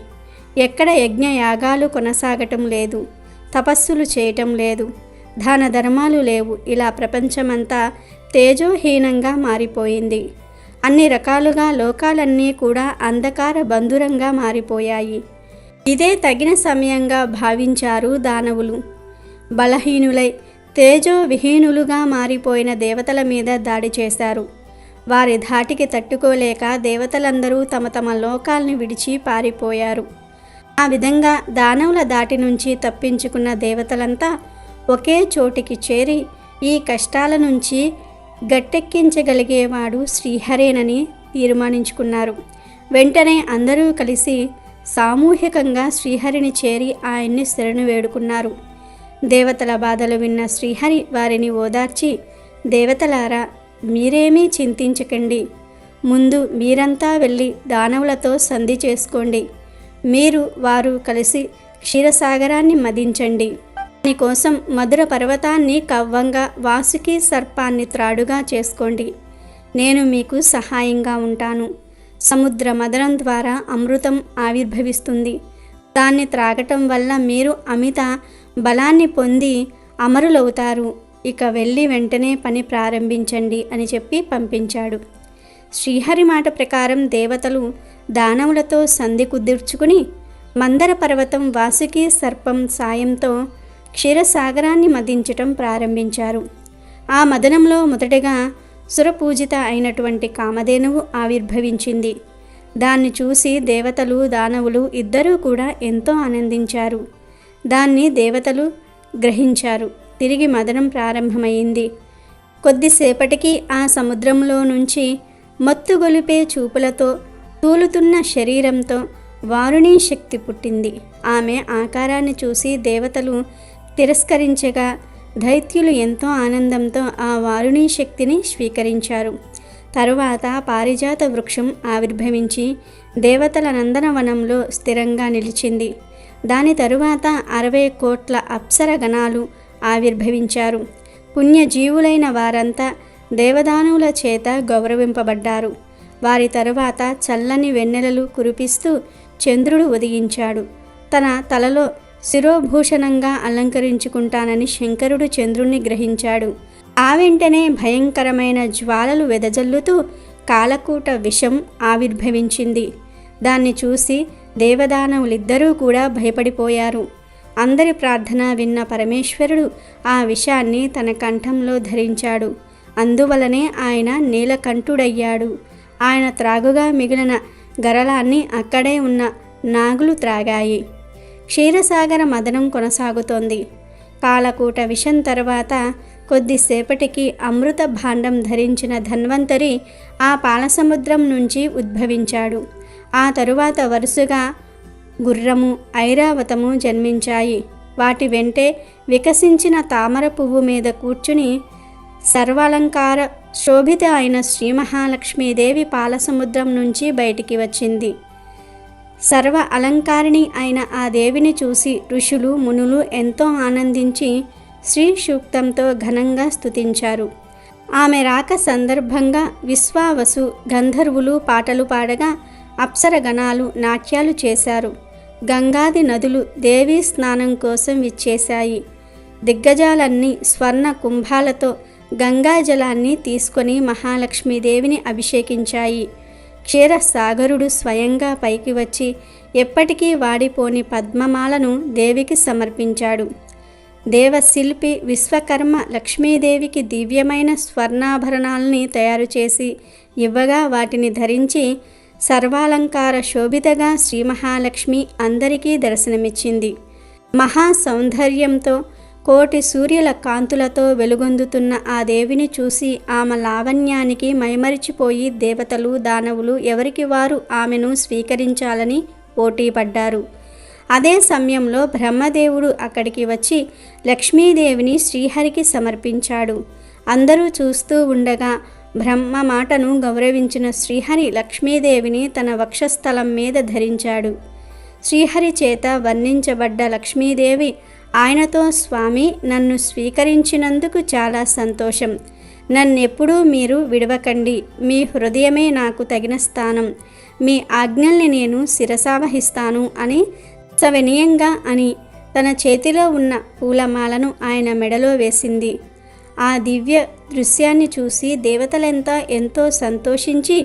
Speaker 3: ఎక్కడ యజ్ఞయాగాలు కొనసాగటం లేదు, తపస్సులు చేయటం లేదు, దాన ధర్మాలు లేవు. ఇలా ప్రపంచమంతా తేజోహీనంగా మారిపోయింది. అన్ని రకాలుగా లోకాలన్నీ కూడా అంధకార బంధురంగా మారిపోయాయి. ఇదే తగిన సమయంగా భావించారు దానవులు. బలహీనులై తేజోవిహీనులుగా మారిపోయిన దేవతల మీద దాడి చేశారు. వారి ధాటికి తట్టుకోలేక దేవతలందరూ తమ తమ లోకాల్ని విడిచి పారిపోయారు. ఆ విధంగా దానవుల దాటి నుంచి తప్పించుకున్న దేవతలంతా ఒకే చోటికి చేరి ఈ కష్టాల నుంచి గట్టెక్కించగలిగేవాడు శ్రీహరేనని తీర్మానించుకున్నారు. వెంటనే అందరూ కలిసి సామూహికంగా శ్రీహరిని చేరి ఆయన్ని శరణు వేడుకున్నారు. దేవతల బాధలు విన్న శ్రీహరి వారిని ఓదార్చి, దేవతలారా, మీరేమీ చింతించకండి. ముందు మీరంతా వెళ్ళి దానవులతో సంధి చేసుకోండి. మీరు వారు కలిసి క్షీరసాగరాన్ని మదించండి. దానికోసం మధుర పర్వతాన్ని కవ్వంగా, వాసుకి సర్పాన్ని త్రాడుగా చేసుకోండి. నేను మీకు సహాయంగా ఉంటాను. సముద్ర మదనం ద్వారా అమృతం ఆవిర్భవిస్తుంది. దాన్ని త్రాగటం వల్ల మీరు అమిత బలాన్ని పొంది అమరులవుతారు. ఇక వెళ్ళి వెంటనే పని ప్రారంభించండి అని చెప్పి పంపించాడు. శ్రీహరి మాట ప్రకారం దేవతలు దానవులతో సంధి కుదుర్చుకుని మందర పర్వతం, వాసుకి సర్పం సాయంతో క్షీరసాగరాన్ని మదించటం ప్రారంభించారు. ఆ మదనంలో మొదటగా సురపూజిత అయినటువంటి కామధేనువు ఆవిర్భవించింది. దాన్ని చూసి దేవతలు, దానవులు ఇద్దరూ కూడా ఎంతో ఆనందించారు. దాన్ని దేవతలు గ్రహించారు. తిరిగి మదనం ప్రారంభమైంది. కొద్దిసేపటికి ఆ సముద్రంలో నుంచి మత్తుగొలిపే చూపులతో, తూలుతున్న శరీరంతో వారుణీ శక్తి పుట్టింది. ఆమె ఆకారాన్ని చూసి దేవతలు తిరస్కరించగా దైత్యులు ఎంతో ఆనందంతో ఆ వారుణీ శక్తిని స్వీకరించారు. తరువాత పారిజాత వృక్షం ఆవిర్భవించి దేవతల నందనవనంలో స్థిరంగా నిలిచింది. దాని తరువాత 60 కోట్ల అప్సర గణాలు ఆవిర్భవించారు. పుణ్యజీవులైన వారంతా దేవదానువుల చేత గౌరవింపబడ్డారు. వారి తరువాత చల్లని వెన్నెలలు కురిపిస్తూ చంద్రుడు ఉదయించాడు. తన తలలో శిరోభూషణంగా అలంకరించుకుంటానని శంకరుడు చంద్రుణ్ణి గ్రహించాడు. ఆ వెంటనే భయంకరమైన జ్వాలలు వెదజల్లుతూ కాలకూట విషం ఆవిర్భవించింది. దాన్ని చూసి దేవదానవులిద్దరూ కూడా భయపడిపోయారు. అందరి ప్రార్థన విన్న పరమేశ్వరుడు ఆ విషాన్ని తన కంఠంలో ధరించాడు. అందువలనే ఆయన నీలకంఠుడయ్యాడు. ఆయన త్రాగుగా మిగిలిన గరళాన్ని అక్కడే ఉన్న నాగులు త్రాగాయి. క్షీరసాగర మదనం కొనసాగుతోంది. కాలకూట విషం తర్వాత కొద్దిసేపటికి అమృత భాండం ధరించిన ధన్వంతరి ఆ పాలసముద్రం నుంచి ఉద్భవించాడు. ఆ తరువాత వరుసగా గుర్రము, ఐరావతము జన్మించాయి. వాటి వెంటే వికసించిన తామర పువ్వు మీద కూర్చుని సర్వాలంకార శోభిత అయిన శ్రీ మహాలక్ష్మీదేవి పాలసముద్రం నుంచి బయటికి వచ్చింది. సర్వ అలంకారిణి అయిన ఆ దేవిని చూసి ఋషులు, మునులు ఎంతో ఆనందించి శ్రీ సూక్తంతో ఘనంగా స్తుతించారు. ఆమె రాక సందర్భంగా విశ్వావసు, గంధర్వులు పాటలు పాడగా అప్సర గణాలు నాట్యాలు చేశారు. గంగాది నదులు దేవీ స్నానం కోసం విచ్చేశాయి. దిగ్గజాలన్నీ స్వర్ణ కుంభాలతో గంగాజలాన్ని తీసుకొని మహాలక్ష్మీదేవిని అభిషేకించాయి. క్షీరసాగరుడు స్వయంగా పైకి వచ్చి ఎప్పటికీ వాడిపోని పద్మమాలను దేవికి సమర్పించాడు. దేవశిల్పి విశ్వకర్మ లక్ష్మీదేవికి దివ్యమైన స్వర్ణాభరణాలని తయారు చేసి ఇవ్వగా వాటిని ధరించి సర్వాలంకార శోభితగా శ్రీ మహాలక్ష్మి అందరికీ దర్శనమిచ్చింది. మహా సౌందర్యంతో కోటి సూర్యుల కాంతులతో వెలుగొందుతున్న ఆ దేవిని చూసి ఆమె లావణ్యానికి మైమరిచిపోయి దేవతలు, దానవులు ఎవరికి వారు ఆమెను స్వీకరించాలని పోటీపడ్డారు. అదే సమయంలో బ్రహ్మదేవుడు అక్కడికి వచ్చి లక్ష్మీదేవిని శ్రీహరికి సమర్పించాడు. అందరూ చూస్తూ ఉండగా బ్రహ్మ మాటను గౌరవించిన శ్రీహరి లక్ష్మీదేవిని తన వక్షస్థలం మీద ధరించాడు. శ్రీహరి చేత వర్ణించబడ్డ లక్ష్మీదేవి ఆయనతో, స్వామి, నన్ను స్వీకరించినందుకు చాలా సంతోషం. నన్నెప్పుడూ మీరు విడవకండి. మీ హృదయమే నాకు తగిన స్థానం. మీ ఆజ్ఞల్ని నేను శిరసావహిస్తాను అని సవినయంగా అని తన చేతిలో ఉన్న పూలమాలను ఆయన మెడలో వేసింది. ఆ దివ్య దృశ్యాన్ని చూసి దేవతలంతా ఎంతో సంతోషించి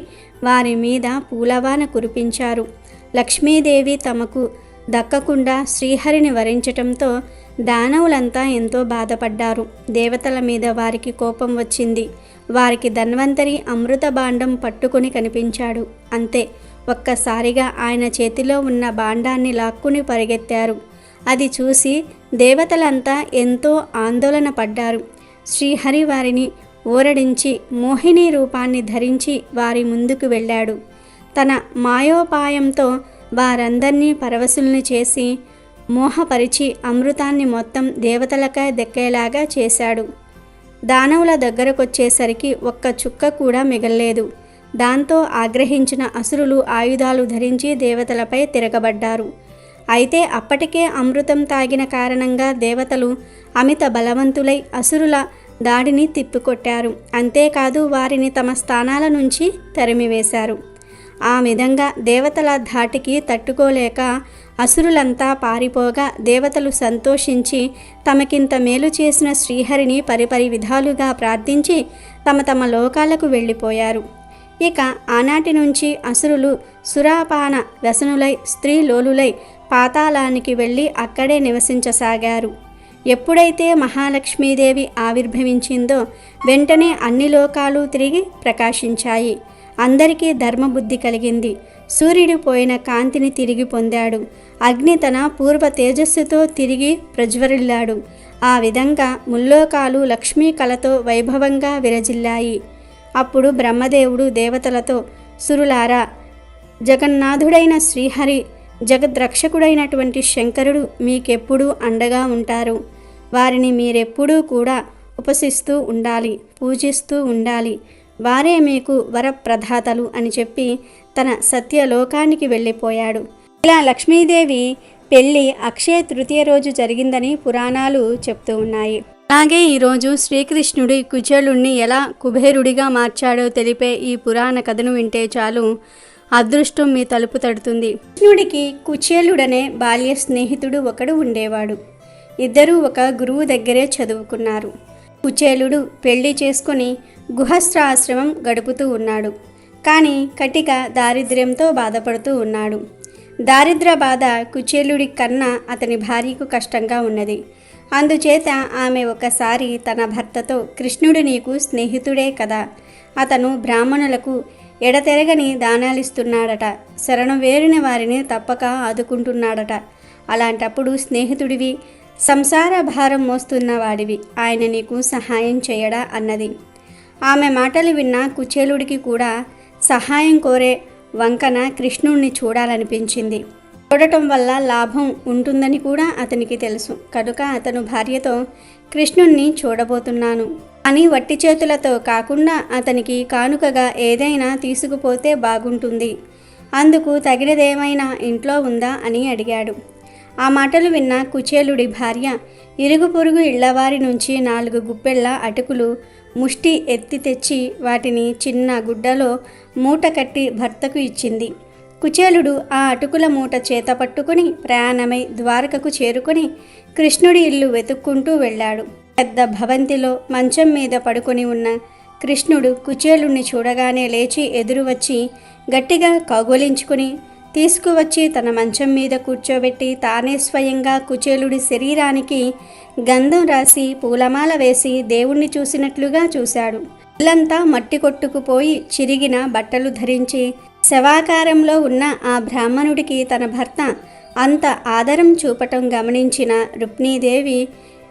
Speaker 3: వారి మీద పూలవాన కురిపించారు. లక్ష్మీదేవి తమకు దక్కకుండా శ్రీహరిని వరించటంతో దానవులంతా ఎంతో బాధపడ్డారు. దేవతల మీద వారికి కోపం వచ్చింది. వారికి ధన్వంతరి అమృత భాండం పట్టుకొని కనిపించాడు. అంతే, ఒక్కసారిగా ఆయన చేతిలో ఉన్న భాండాన్ని లాక్కుని పరిగెత్తారు. అది చూసి దేవతలంతా ఎంతో ఆందోళన పడ్డారు. శ్రీహరి వారిని ఊరడించి మోహిని రూపాన్ని ధరించి వారి ముందుకు వెళ్ళాడు. తన మాయోపాయంతో వారందరినీ పరవశుల్ని చేసి మోహపరిచి అమృతాన్ని మొత్తం దేవతలకే దక్కేలాగా చేశాడు. దానవుల దగ్గరకొచ్చేసరికి ఒక్క చుక్క కూడా మిగల్లేదు. దాంతో ఆగ్రహించిన అసురులు ఆయుధాలు ధరించి దేవతలపై తిరగబడ్డారు. అయితే అప్పటికే అమృతం తాగిన కారణంగా దేవతలు అమిత బలవంతులై అసురుల దాడిని తిప్పికొట్టారు. అంతేకాదు వారిని తమ స్థానాల నుంచి తరిమివేశారు. ఆ విధంగా దేవతల ధాటికి తట్టుకోలేక అసురులంతా పారిపోగా దేవతలు సంతోషించి తమకింత మేలు చేసిన శ్రీహరిని పరిపరి విధాలుగా ప్రార్థించి తమ తమ లోకాలకు వెళ్ళిపోయారు. ఇక ఆనాటి నుంచి అసురులు సురాపాన వ్యసనులై స్త్రీలోలులై పాతాళానికి వెళ్ళి అక్కడే నివసించసాగారు. ఎప్పుడైతే మహాలక్ష్మీదేవి ఆవిర్భవించిందో వెంటనే అన్ని లోకాలు తిరిగి ప్రకాశించాయి. అందరికీ ధర్మబుద్ధి కలిగింది. సూర్యుడు పోయిన కాంతిని తిరిగి పొందాడు. అగ్ని తన పూర్వ తేజస్సుతో తిరిగి ప్రజ్వరిల్లాడు. ఆ విధంగా ముల్లోకాలు లక్ష్మీ కళతో వైభవంగా విరజిల్లాయి. అప్పుడు బ్రహ్మదేవుడు దేవతలతో, సురులారా, జగన్నాథుడైన శ్రీహరి, జగద్రక్షకుడైనటువంటి శంకరుడు మీకెప్పుడూ అండగా ఉంటారు. వారిని మీరెప్పుడూ కూడా ఉపసిస్తూ ఉండాలి, పూజిస్తూ ఉండాలి. వారే మీకు వరప్రదాతలు అని చెప్పి తన సత్యలోకానికి వెళ్ళిపోయాడు. ఇలా లక్ష్మీదేవి పెళ్ళి అక్షయ తృతీయ రోజు జరిగిందని పురాణాలు చెప్తూ ఉన్నాయి. అలాగే ఈరోజు శ్రీకృష్ణుడి కుచేలుణ్ణి ఎలా కుబేరుడిగా మార్చాడో తెలిపే ఈ పురాణ కథను వింటే చాలు అదృష్టం మీ తలుపు తడుతుంది. కృష్ణుడికి కుచేలుడనే బాల్య స్నేహితుడు ఒకడు ఉండేవాడు. ఇద్దరూ ఒక గురువు దగ్గరే చదువుకున్నారు. కుచేలుడు పెళ్లి చేసుకుని గుహస్థాశ్రమం గడుపుతూ ఉన్నాడు. కానీ కటిక దారిద్ర్యంతో బాధపడుతూ ఉన్నాడు. దారిద్ర బాధ కుచేలుడి కన్నా అతని భార్యకు కష్టంగా ఉన్నది. అందుచేత ఆమె ఒకసారి తన భర్తతో, కృష్ణుడు నీకు స్నేహితుడే కదా, అతను బ్రాహ్మణులకు ఎడతెరగని దానాలిస్తున్నాడట, శరణు వేరిన వారిని తప్పక ఆదుకుంటున్నాడట. అలాంటప్పుడు స్నేహితుడివి, సంసార భారం మోస్తున్నవాడివి, ఆయన నీకు సహాయం చేయడా అన్నది. ఆమె మాటలు విన్న కుచేలుడికి కూడా సహాయం కోరే వంకన కృష్ణుణ్ణి చూడాలనిపించింది. చూడటం వల్ల లాభం ఉంటుందని కూడా అతనికి తెలుసు. కనుక అతను భార్యతో, కృష్ణుణ్ణి చూడబోతున్నాను అని వట్టి చేతులతో కాకుండా అతనికి కానుకగా ఏదైనా తీసుకుపోతే బాగుంటుంది, అందుకు తగినదేమైనా ఇంట్లో ఉందా అని అడిగాడు. ఆ మాటలు విన్న కుచేలుడి భార్య ఇరుగు పొరుగు ఇళ్లవారి నుంచి 4 గుప్పెళ్ల అటుకులు ముష్టి ఎత్తి తెచ్చి వాటిని చిన్న గుడ్డలో మూట కట్టి భర్తకు ఇచ్చింది. కుచేలుడు ఆ అటుకుల మూట చేత పట్టుకుని ప్రయాణమై ద్వారకకు చేరుకొని కృష్ణుడి ఇల్లు వెతుక్కుంటూ వెళ్ళాడు. పెద్ద భవంతిలో మంచం మీద పడుకొని ఉన్న కృష్ణుడు కుచేలుణ్ణి చూడగానే లేచి ఎదురు వచ్చి గట్టిగా కౌగలించుకుని తీసుకువచ్చి తన మంచం మీద కూర్చోబెట్టి తానే స్వయంగా కుచేలుడి శరీరానికి గంధం రాసి పూలమాల వేసి దేవుణ్ణి చూసినట్లుగా చూశాడు. ఇల్లంతా మట్టి కొట్టుకుపోయి చిరిగిన బట్టలు ధరించి శవాకారంలో ఉన్న ఆ బ్రాహ్మణుడికి తన భర్త అంత ఆదరం చూపటం గమనించిన రుక్మిణీదేవి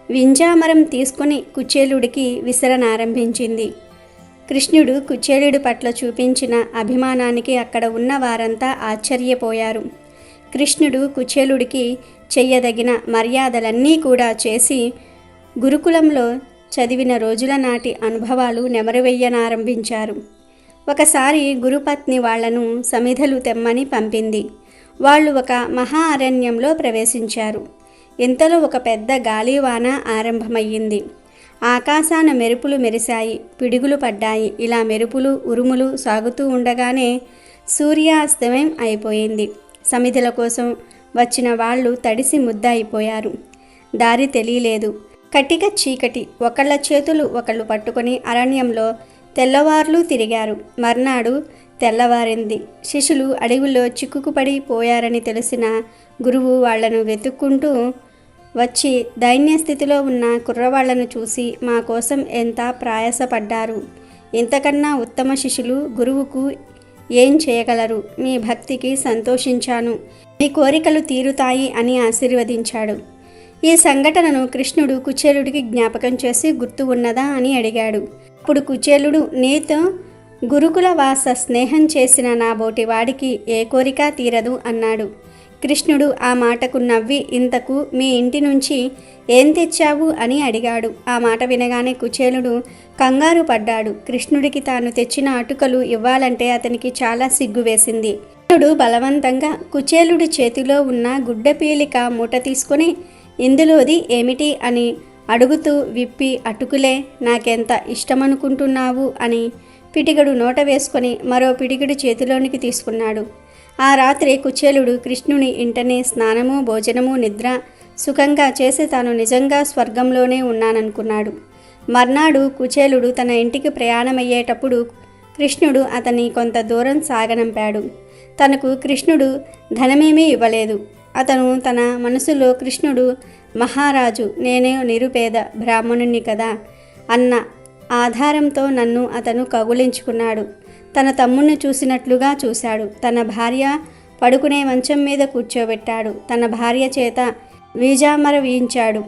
Speaker 3: వింజామరం తీసుకుని కుచేలుడికి విసరనారంభించింది. కృష్ణుడు కుచేలుడి పట్ల చూపించిన అభిమానానికి అక్కడ ఉన్న వారంతా ఆశ్చర్యపోయారు. కృష్ణుడు కుచేలుడికి చెయ్యదగిన మర్యాదలన్నీ కూడా చేసి గురుకులంలో చదివిన రోజుల నాటి అనుభవాలు నెమరువెయ్యనారంభించారు. ఒకసారి గురుపత్ని వాళ్లను సమిధలు తెమ్మని పంపింది. వాళ్ళు ఒక మహా అరణ్యంలో ప్రవేశించారు. ఇంతలో ఒక పెద్ద గాలివాన ఆరంభమయ్యింది. ఆకాశాన మెరుపులు మెరిశాయి, పిడుగులు పడ్డాయి. ఇలా మెరుపులు ఉరుములు సాగుతూ ఉండగానే సూర్యాస్తమయం అయిపోయింది. సమిధుల కోసం వచ్చిన వాళ్ళు తడిసి ముద్ద అయిపోయారు. దారి తెలియలేదు. కటిక చీకటి. ఒకళ్ళ చేతులు ఒకళ్ళు పట్టుకొని అరణ్యంలో తెల్లవార్లు తిరిగారు. మర్నాడు తెల్లవారింది. శిష్యులు అడవిలో చిక్కుకుపడి పోయారని తెలిసిన గురువు వాళ్లను వెతుక్కుంటూ వచ్చి దైన్య స్థితిలో ఉన్న కుర్రవాళ్లను చూసి మా కోసం ఎంత ప్రయాసపడ్డారు. ఇంతకన్నా ఉత్తమ శిష్యులు గురువుకు ఏం చేయగలరు? మీ భక్తికి సంతోషించాను. మీ కోరికలు తీరుతాయి అని ఆశీర్వదించాడు. ఈ సంఘటనను కృష్ణుడు కుచేలుడికి జ్ఞాపకం చేసి గుర్తు ఉన్నదా అని అడిగాడు. అప్పుడు కుచేలుడు, నీతో గురుకుల వాస స్నేహం చేసిన నా బోటి వాడికి ఏ కోరిక తీరదు అన్నాడు. కృష్ణుడు ఆ మాటకు నవ్వి, ఇంతకు మీ ఇంటి నుంచి ఏం తెచ్చావు అని అడిగాడు. ఆ మాట వినగానే కుచేలుడు కంగారు పడ్డాడు. కృష్ణుడికి తాను తెచ్చిన అటుకలు ఇవ్వాలంటే అతనికి చాలా సిగ్గు వేసింది. కృష్ణుడు బలవంతంగా కుచేలుడి చేతిలో ఉన్న గుడ్డపీలిక మూట తీసుకుని, ఇందులోది ఏమిటి అని అడుగుతూ విప్పి, అటుకులే, నాకెంత ఇష్టమనుకుంటున్నావు అని పిడిగడు నోట వేసుకొని మరో పిడిగడు చేతిలోనికి తీసుకున్నాడు. ఆ రాత్రి కుచేలుడు కృష్ణుని ఇంటనే స్నానము భోజనము నిద్ర సుఖంగా చేసి తాను నిజంగా స్వర్గంలోనే ఉన్నాననుకున్నాడు. మర్నాడు కుచేలుడు తన ఇంటికి ప్రయాణమయ్యేటప్పుడు కృష్ణుడు అతన్ని కొంత దూరం సాగనంపాడు. తనకు కృష్ణుడు ధనమేమీ ఇవ్వలేదు. అతను తన మనసులో కృష్ణుడు మహారాజు, నేనే నిరుపేద బ్రాహ్మణుణ్ణి కదా అన్న ఆధారంతో నన్ను అతను కగులించుకున్నాడు. తన తమ్ముణ్ణి చూసినట్లుగా చూశాడు. తన భార్య పడుకునే మంచం మీద కూర్చోబెట్టాడు. తన భార్య చేత వీజామర వీయించాడు.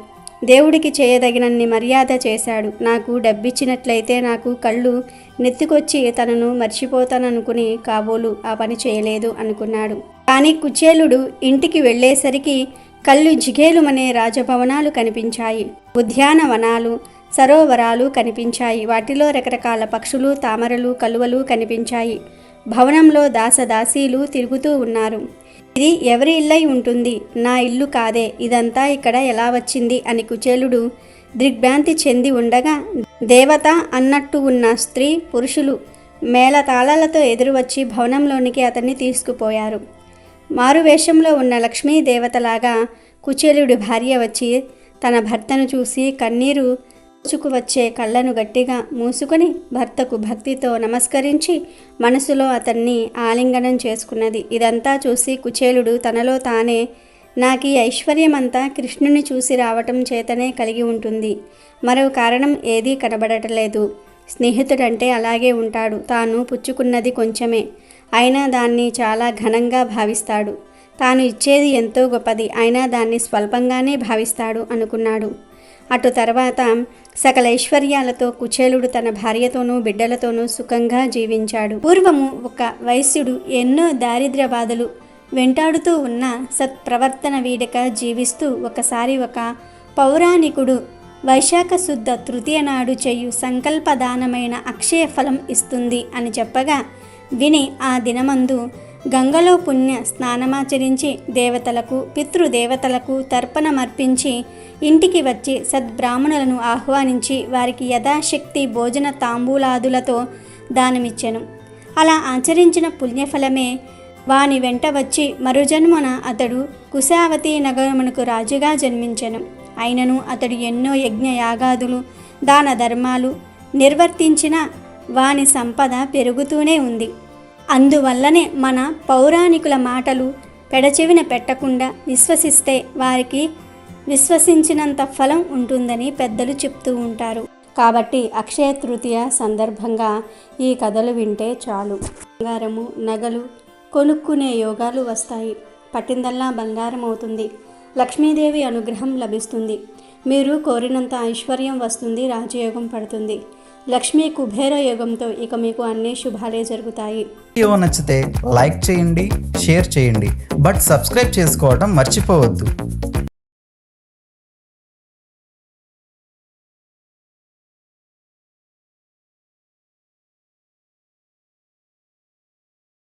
Speaker 3: దేవుడికి చేయదగినన్ని మర్యాద చేశాడు. నాకు డబ్బిచ్చినట్లయితే నాకు కళ్ళు నెత్తికొచ్చి తనను మర్చిపోతాననుకుని కాబోలు ఆ పని చేయలేదు అనుకున్నాడు. కానీ కుచేలుడు ఇంటికి వెళ్ళేసరికి కళ్ళు జిగేలుమనే రాజభవనాలు కనిపించాయి. ఉద్యానవనాలు సరోవరాలు కనిపించాయి. వాటిలో రకరకాల పక్షులు తామరలు కలువలు కనిపించాయి. భవనంలో దాసదాసీలు తిరుగుతూ ఉన్నారు. ఇది ఎవరి ఇల్లై ఉంటుంది? నా ఇల్లు కాదే, ఇదంతా ఇక్కడ ఎలా వచ్చింది అని కుచేలుడు దిగ్భ్రాంతి చెంది ఉండగా దేవత అన్నట్టు ఉన్న స్త్రీ పురుషులు మేళతాళాలతో ఎదురువచ్చి భవనంలోనికి అతన్ని తీసుకుపోయారు. మారువేషంలో ఉన్న లక్ష్మీ దేవతలాగా కుచేలుడి భార్య వచ్చి తన భర్తను చూసి కన్నీరు వచ్చే కళ్ళను గట్టిగా మూసుకొని భర్తకు భక్తితో నమస్కరించి మనసులో అతన్ని ఆలింగనం చేసుకున్నది. ఇదంతా చూసి కుచేలుడు తనలో తానే, నాకు ఈ ఐశ్వర్యమంతా కృష్ణుని చూసి రావటం చేతనే కలిగి ఉంటుంది, మరో కారణం ఏదీ కనబడటలేదు. స్నేహితుడంటే అలాగే ఉంటాడు. తాను పుచ్చుకున్నది కొంచెమే అయినా దాన్ని చాలా ఘనంగా భావిస్తాడు. తాను ఇచ్చేది ఎంతో గొప్పది అయినా దాన్ని స్వల్పంగానే భావిస్తాడు అనుకున్నాడు. అటు తర్వాత సకల ఐశ్వర్యాలతో కుచేలుడు తన భార్యతోనూ బిడ్డలతోనూ సుఖంగా జీవించాడు. పూర్వము ఒక వైశ్యుడు ఎన్నో దారిద్ర్య బాధలు వెంటాడుతూ ఉన్న సత్ప్రవర్తన వీడక జీవిస్తూ ఒకసారి ఒక పౌరాణికుడు వైశాఖ శుద్ధ తృతీయ నాడు చేయు సంకల్పదానమైన అక్షయ ఫలం ఇస్తుంది అని చెప్పగా విని ఆ దినమందు గంగలో పుణ్య స్నానమాచరించి దేవతలకు పితృదేవతలకు తర్పణమర్పించి ఇంటికి వచ్చి సద్బ్రాహ్మణులను ఆహ్వానించి వారికి యథాశక్తి భోజన తాంబూలాదులతో దానమిచ్చెను. అలా ఆచరించిన పుణ్యఫలమే వాని వెంట వచ్చి మరుజన్మన అతడు కుశావతి నగరమునకు రాజుగా జన్మించెను. అయినను అతడు ఎన్నో యజ్ఞయాగాదులు దాన ధర్మాలు నిర్వర్తించిన వాని సంపద పెరుగుతూనే ఉంది. అందువల్లనే మన పౌరాణికుల మాటలు పెడచెవిన పెట్టకుండా విశ్వసిస్తే వారికి విశ్వసించినంత ఫలం ఉంటుందని పెద్దలు చెప్తూ ఉంటారు. కాబట్టి అక్షయ తృతీయ సందర్భంగా ఈ కథలు వింటే చాలు. బంగారము నగలు కొనుక్కునే యోగాలు వస్తాయి. పట్టిందల్లా బంగారం అవుతుంది. లక్ష్మీదేవి అనుగ్రహం లభిస్తుంది. మీరు కోరినంత ఐశ్వర్యం వస్తుంది. రాజయోగం పడుతుంది. లక్ష్మీ కుబేర యోగంతో ఇక మీకు అన్ని శుభాలే జరుగుతాయి.
Speaker 1: వీడియో నచ్చితే లైక్ చేయండి, షేర్ చేయండి, బట్ సబ్స్క్రైబ్ చేసుకోవడం మర్చిపోవద్దు.